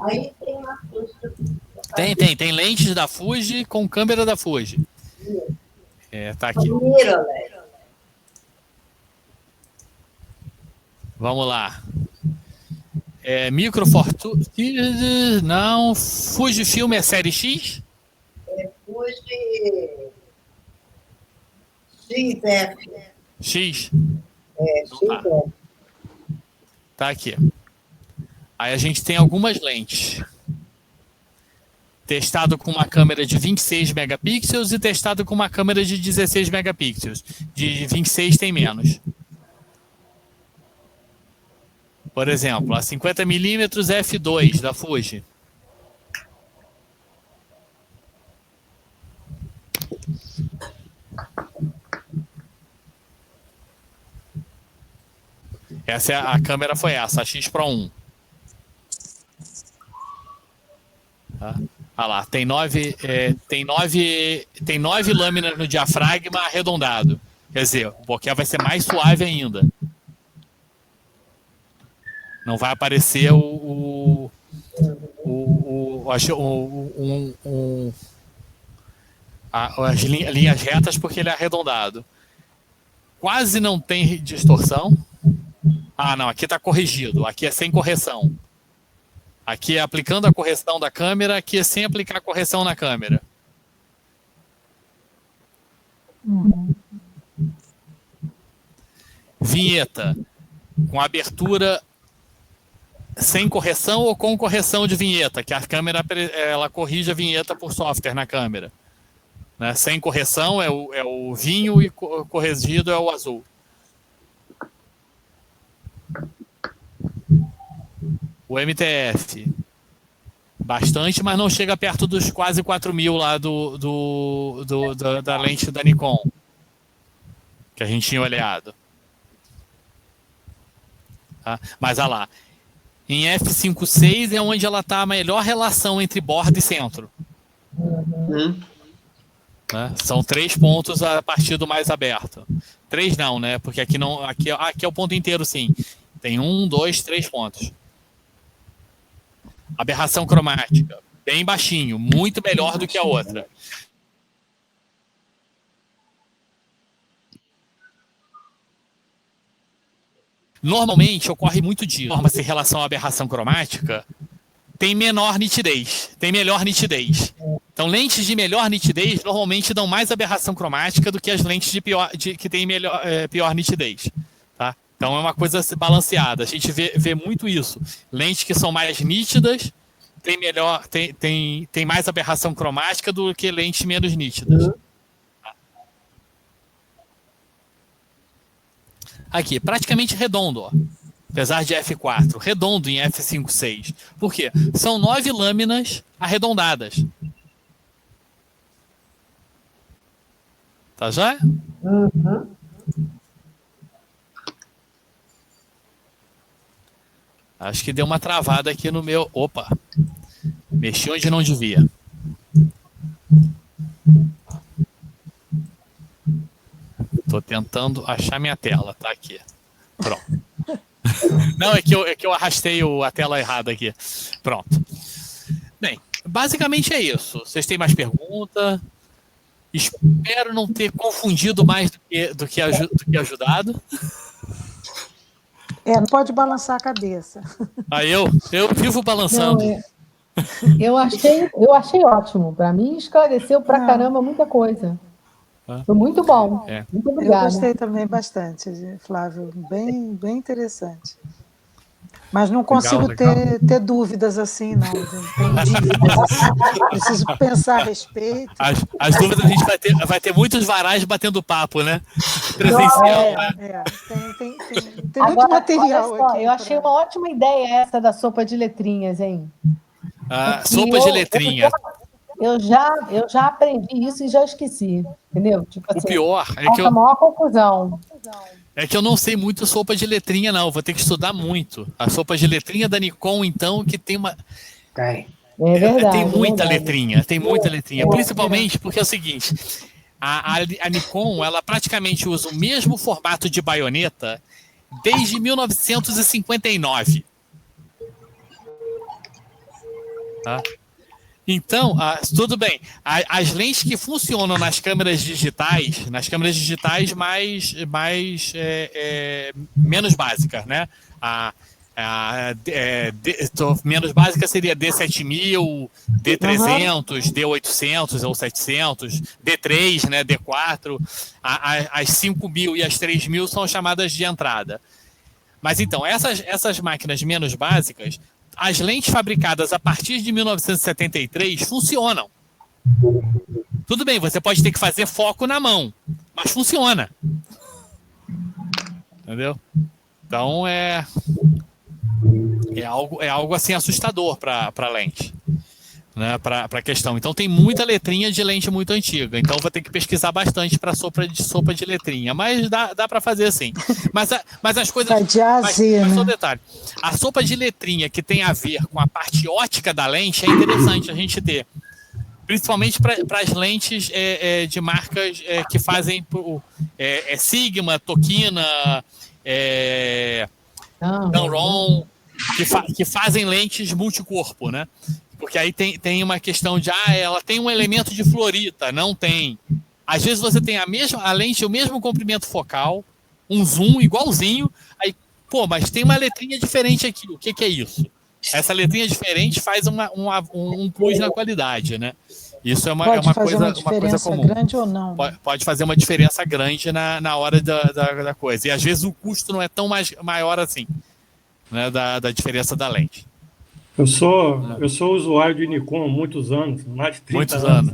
Aí tem uma Fuji. Tem lentes da Fuji com câmera da Fuji. Tá aqui. Vamos lá. Micro Four Thirds, não. Fujifilm é série X? É Fuji XF. X? XF. Tá aqui. Aí a gente tem algumas lentes. Testado com uma câmera de 26 megapixels e testado com uma câmera de 16 megapixels. De 26 tem menos. Por exemplo, a 50mm f2 da Fuji. A câmera foi essa, a X Pro 1. Tá? Olha lá, tem 9 lâminas no diafragma arredondado. Quer dizer, o bokeh vai ser mais suave ainda. Não vai aparecer as linhas retas porque ele é arredondado. Quase não tem distorção. Ah, não, aqui está corrigido. Aqui é sem correção. Aqui é aplicando a correção da câmera, aqui é sem aplicar a correção na câmera. Vinheta. Com abertura sem correção ou com correção de vinheta, que a câmera ela corrige a vinheta por software na câmera. Né? Sem correção é o vinho e corrigido é o azul. O MTF, bastante, mas não chega perto dos quase 4.000 lá da lente da Nikon, que a gente tinha olhado. Tá? Mas olha lá, em f5.6 é onde ela está a melhor relação entre borda e centro. Né? São 3 pontos a partir do mais aberto. 3 não, né? Porque aqui é o ponto inteiro, sim. Tem 1, 2, 3 pontos. Aberração cromática, bem baixinho, muito melhor do que a outra. Normalmente ocorre muito disso. Mas em relação à aberração cromática, tem menor nitidez, tem melhor nitidez. Então, lentes de melhor nitidez normalmente dão mais aberração cromática do que as lentes que têm pior nitidez. Tá? Então, é uma coisa balanceada. A gente vê muito isso. Lentes que são mais nítidas tem mais aberração cromática do que lentes menos nítidas. Aqui, praticamente redondo, ó. Apesar de F4, redondo em F5.6. Por quê? São 9 lâminas arredondadas. Tá já? Acho que deu uma travada aqui no meu... Opa! Mexi onde não devia. Estou tentando achar minha tela. Tá aqui. Pronto. Não, é que eu arrastei a tela errada aqui. Pronto. Bem, basicamente é isso. Vocês têm mais pergunta? Espero não ter confundido mais do que ajudado. Não pode balançar a cabeça. Aí eu vivo balançando. Não, eu achei ótimo. Para mim, esclareceu pra caramba muita coisa. Foi muito bom. Muito obrigada. Eu gostei também bastante, Flávio. Bem, bem interessante. Mas não consigo ter dúvidas assim, não. Tem dívidas assim. Preciso pensar a respeito. As dúvidas a gente vai ter muitos varais batendo papo, né? Presencial. Tem muito material olha só, aqui. Eu achei uma ótima ideia essa da sopa de letrinhas, hein? Sopa de letrinha. Eu já aprendi isso e já esqueci, entendeu? Tipo assim, o pior é que a maior confusão. É que eu não sei muito sopa de letrinha, não. Vou ter que estudar muito. A sopa de letrinha da Nikon, então, que tem uma... Tem. É verdade. Tem muita letrinha. Tem muita letrinha. Principalmente porque é o seguinte... A Nikon, ela praticamente usa o mesmo formato de baioneta desde 1959. Tá? Então, tudo bem. As lentes que funcionam nas câmeras digitais menos básicas, né? Menos básica seria D7000, D300, D800 ou 700, D3, né? D4. As 5000 e as 3000 são chamadas de entrada. Mas então, essas máquinas menos básicas, as lentes fabricadas a partir de 1973 funcionam. Tudo bem, você pode ter que fazer foco na mão, mas funciona. Entendeu? Então é algo assim assustador para a lente, né? Para a questão. Então tem muita letrinha de lente muito antiga. Então vou ter que pesquisar bastante para sopa de letrinha. Mas dá para fazer assim. Mas as coisas. Mas só um detalhe. A sopa de letrinha que tem a ver com a parte ótica da lente é interessante a gente ter. Principalmente para as lentes de marcas que fazem Sigma, Tokina, Tamron, que fazem lentes multicorpo, né? Porque aí tem uma questão de ela tem um elemento de fluorita, não tem. Às vezes você tem a lente, o mesmo comprimento focal, um zoom igualzinho, aí, mas tem uma letrinha diferente aqui. O que é isso? Essa letrinha diferente faz um plus na qualidade, né? Isso é uma coisa comum. Grande ou não? Pode fazer uma diferença grande na hora da coisa. E às vezes o custo não é tão maior assim, né, da diferença da lente. Eu sou usuário de Nikon há muitos anos, mais de 30 anos.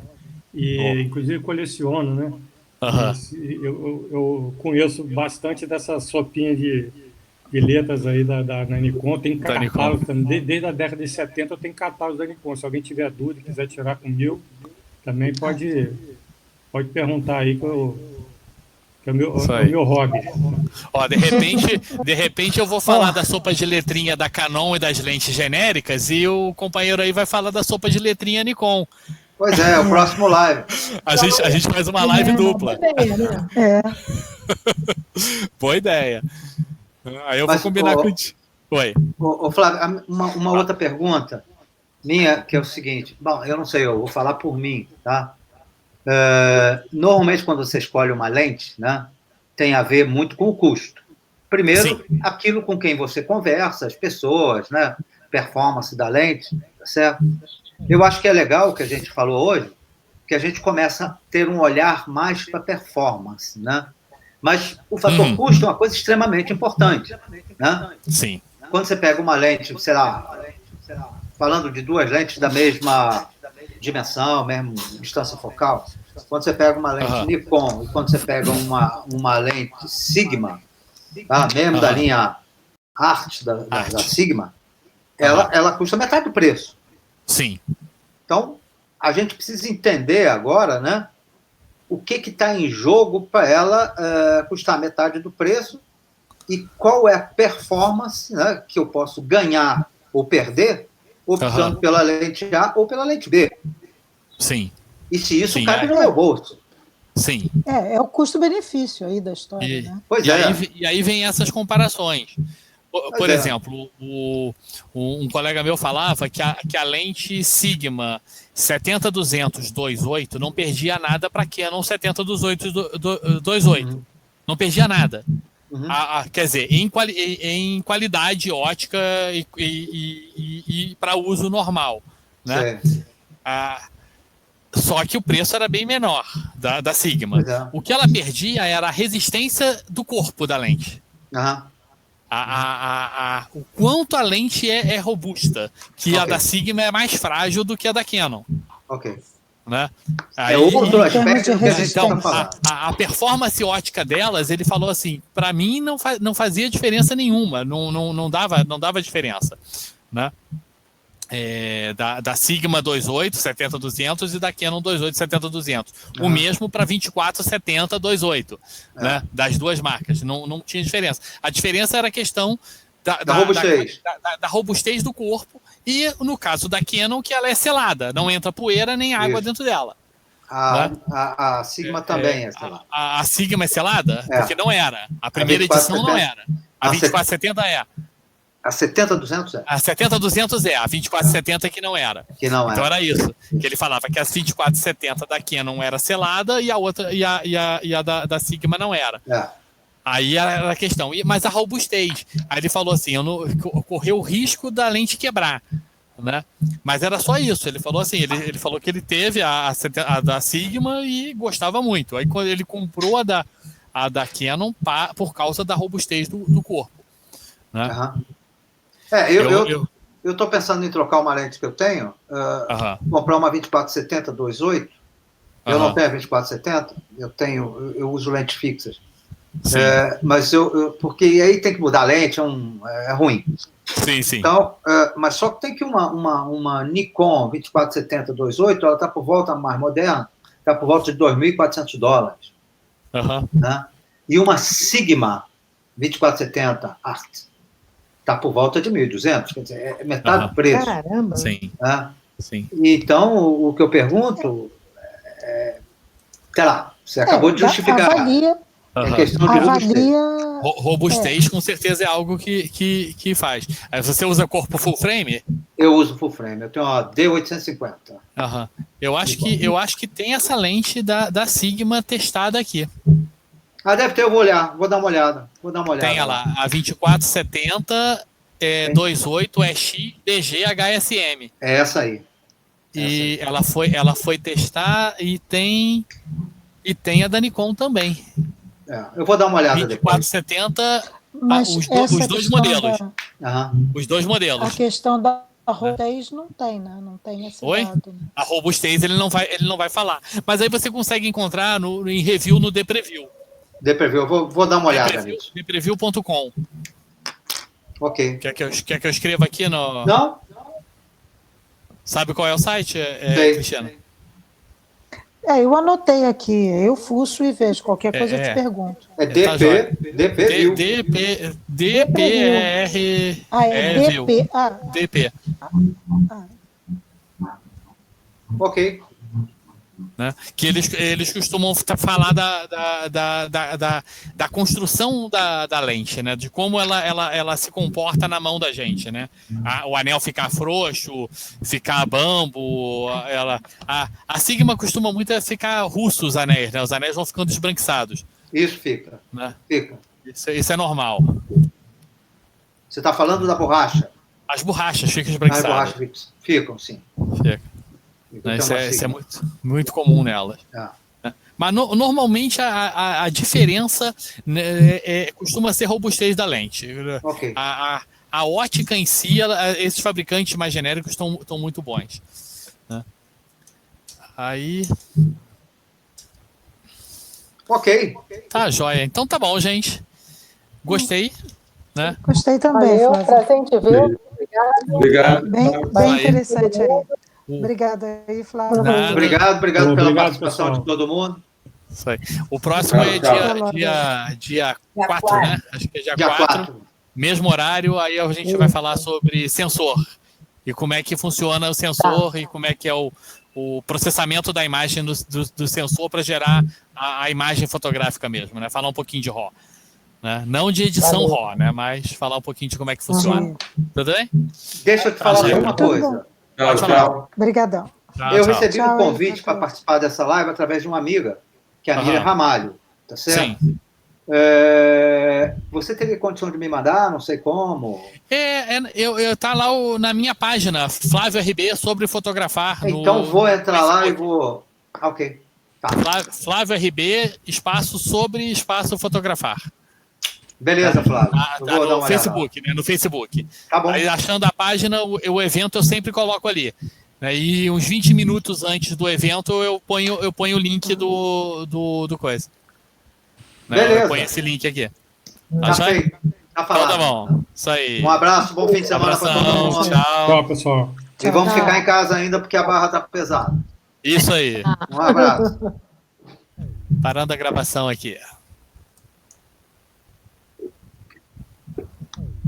E, inclusive, coleciono, né? Eu conheço bastante dessa sopinha de letras aí da Nikon. Tem catálogo também. Desde a década de 70 eu tenho catálogo da Nikon. Se alguém tiver dúvida e quiser tirar comigo, também pode perguntar aí que é o meu hobby. De repente eu vou falar da sopa de letrinha da Canon e das lentes genéricas e o companheiro aí vai falar da sopa de letrinha Nikon. Pois é, o próximo live. A gente faz uma live dupla. Boa ideia. Aí eu vou combinar com... Oi. Flávio, uma outra pergunta minha, que é o seguinte. Bom, eu não sei, eu vou falar por mim, tá? Normalmente, quando você escolhe uma lente, né, tem a ver muito com o custo. Primeiro, aquilo com quem você conversa, as pessoas, né, performance da lente, tá certo? Eu acho que é legal o que a gente falou hoje, que a gente começa a ter um olhar mais para performance, né? Mas o fator custo é uma coisa extremamente importante, né? Sim. Quando você pega uma lente, sei lá, falando de duas lentes da mesma dimensão, mesmo distância focal, quando você pega uma lente Nikon e quando você pega uma lente Sigma, tá? Mesmo da linha Art da Sigma, ela custa metade do preço. Sim. Então, a gente precisa entender agora, né, o que está em jogo para ela custar metade do preço e qual é a performance, né, que eu posso ganhar ou perder optando pela lente A ou pela lente B. Sim. E se isso cabe no meu bolso. Sim. É o custo-benefício aí da história, né? Pois e aí vem essas comparações. Por exemplo, um colega meu falava que a lente Sigma 70-200 2.8 não perdia nada para a Canon 70-200 2.8. Não perdia nada. Quer dizer, em qualidade ótica e para uso normal. Né? Só que o preço era bem menor da Sigma. O que ela perdia era a resistência do corpo da lente. O quanto a lente é robusta, que a da Sigma é mais frágil do que a da Canon. Né? É outro aspecto que a gente está falando. A performance ótica delas, ele falou assim, para mim não fazia diferença nenhuma, não dava diferença. Né? Da Sigma 2.8 70-200 e da Canon 2.8 70-200. O mesmo para 24-70 2.8, né? Das duas marcas. Não tinha diferença. A diferença era a questão da robustez do corpo e, no caso da Canon, que ela é selada. Não entra poeira nem água dentro dela. A Sigma também é selada. A Sigma é selada? Porque não era. A primeira edição não era. A 24-70 é. A 70-200 é? A 70-200 é, a 24-70 que não era. Então era isso. Que ele falava que a 24-70 da Canon era selada e a outra e a da Sigma não era. Aí era a questão. Mas a robustez. Aí ele falou assim, correu o risco da lente quebrar. Né? Mas era só isso. Ele falou assim, ele falou que ele teve a da Sigma e gostava muito. Aí quando ele comprou a da Canon por causa da robustez do corpo. Né? Eu estou pensando em trocar uma lente que eu tenho, comprar uma 24-70 2.8. Eu não tenho a 24-70, eu uso lentes fixas. Mas porque aí tem que mudar a lente, é ruim. Sim. Então, mas só que tem que uma Nikon 24-70 2.8, ela está por volta mais moderna, está por volta de $2.400. Né? E uma Sigma 24-70 Art está por volta de 1.200, quer dizer, é metade do preço. Caramba! Sim. Sim. Então, o que eu pergunto sei lá, você acabou de justificar. Avalia. É questão de robustez, com certeza é algo que faz. Você usa corpo full frame? Eu uso full frame, eu tenho uma D850. Eu acho que tem essa lente da Sigma testada aqui. Deve ter, eu vou olhar, vou dar uma olhada. Tem lá, a 24-70 2.8 EX DG HSM. É essa aí. E ela foi testar e tem a da Nikon também. Eu vou dar uma olhada 24-70, os dois modelos. Os dois modelos. A questão da robustez não tem, né? Não tem esse dado. Né? A robustez ele não vai falar. Mas aí você consegue encontrar em review no DPreview. DPreview, eu vou dar uma olhada nisso. DPreview.com. Ok. Quer que eu escreva aqui no... Não. Sabe qual é o site, Cristiano? Eu anotei aqui, eu fuço e vejo. Qualquer coisa eu te pergunto. É DPreview. DPR. DP. Ok. Né? Que eles costumam falar da construção da lente, né? De como ela se comporta na mão da gente, né? O anel ficar frouxo, ficar bambo, a Sigma costuma muito ficar russo os anéis, né? Os anéis vão ficando esbranquiçados. Isso fica. Né? Fica. Isso é normal. Você está falando da borracha? As borrachas ficam esbranquiçadas. As borrachas ficam, sim. Fica. Isso é muito comum nelas. Mas normalmente a diferença, né, costuma ser a robustez da lente. A ótica em si, esses fabricantes mais genéricos estão muito bons. Né? Aí... Ok. Tá, joia. Então tá bom, gente. Gostei. Né? Gostei também, Flávio. Prazer em te ver. Obrigado. Bem interessante aí. Obrigada aí, Flávio. Obrigado pela participação de todo mundo. Isso aí. O próximo é dia 4, né? Acho que é dia 4. Mesmo horário, aí a gente vai falar sobre sensor. E como é que funciona o sensor e como é que é o processamento da imagem do sensor para gerar a imagem fotográfica mesmo, né? Falar um pouquinho de RAW. Né? Não de edição RAW, né? Mas falar um pouquinho de como é que funciona. Tudo bem? Deixa eu te falar uma coisa. Pode falar. Obrigadão. Eu recebi um convite para participar dessa live através de uma amiga, que é a Miriam Ramalho. Tá certo? Sim. Você teria condição de me mandar? Não sei como. Tá lá na minha página, Flávio RB, sobre fotografar. Então vou entrar lá e vou... Ok. Tá. Flávio RB, espaço sobre, espaço fotografar. Beleza, Flávio. Vou dar uma Facebook, né? No Facebook. Tá bom. Aí, achando a página, o evento eu sempre coloco ali. E uns 20 minutos antes do evento eu ponho o link do coisa. Beleza. Eu ponho esse link aqui. Tá feito. Tá falado. Então tá bom. Isso aí. Um abraço, bom fim de semana para todo mundo. Tchau, pessoal. E vamos ficar em casa ainda porque a barra tá pesada. Isso aí. Um abraço. Parando a gravação aqui.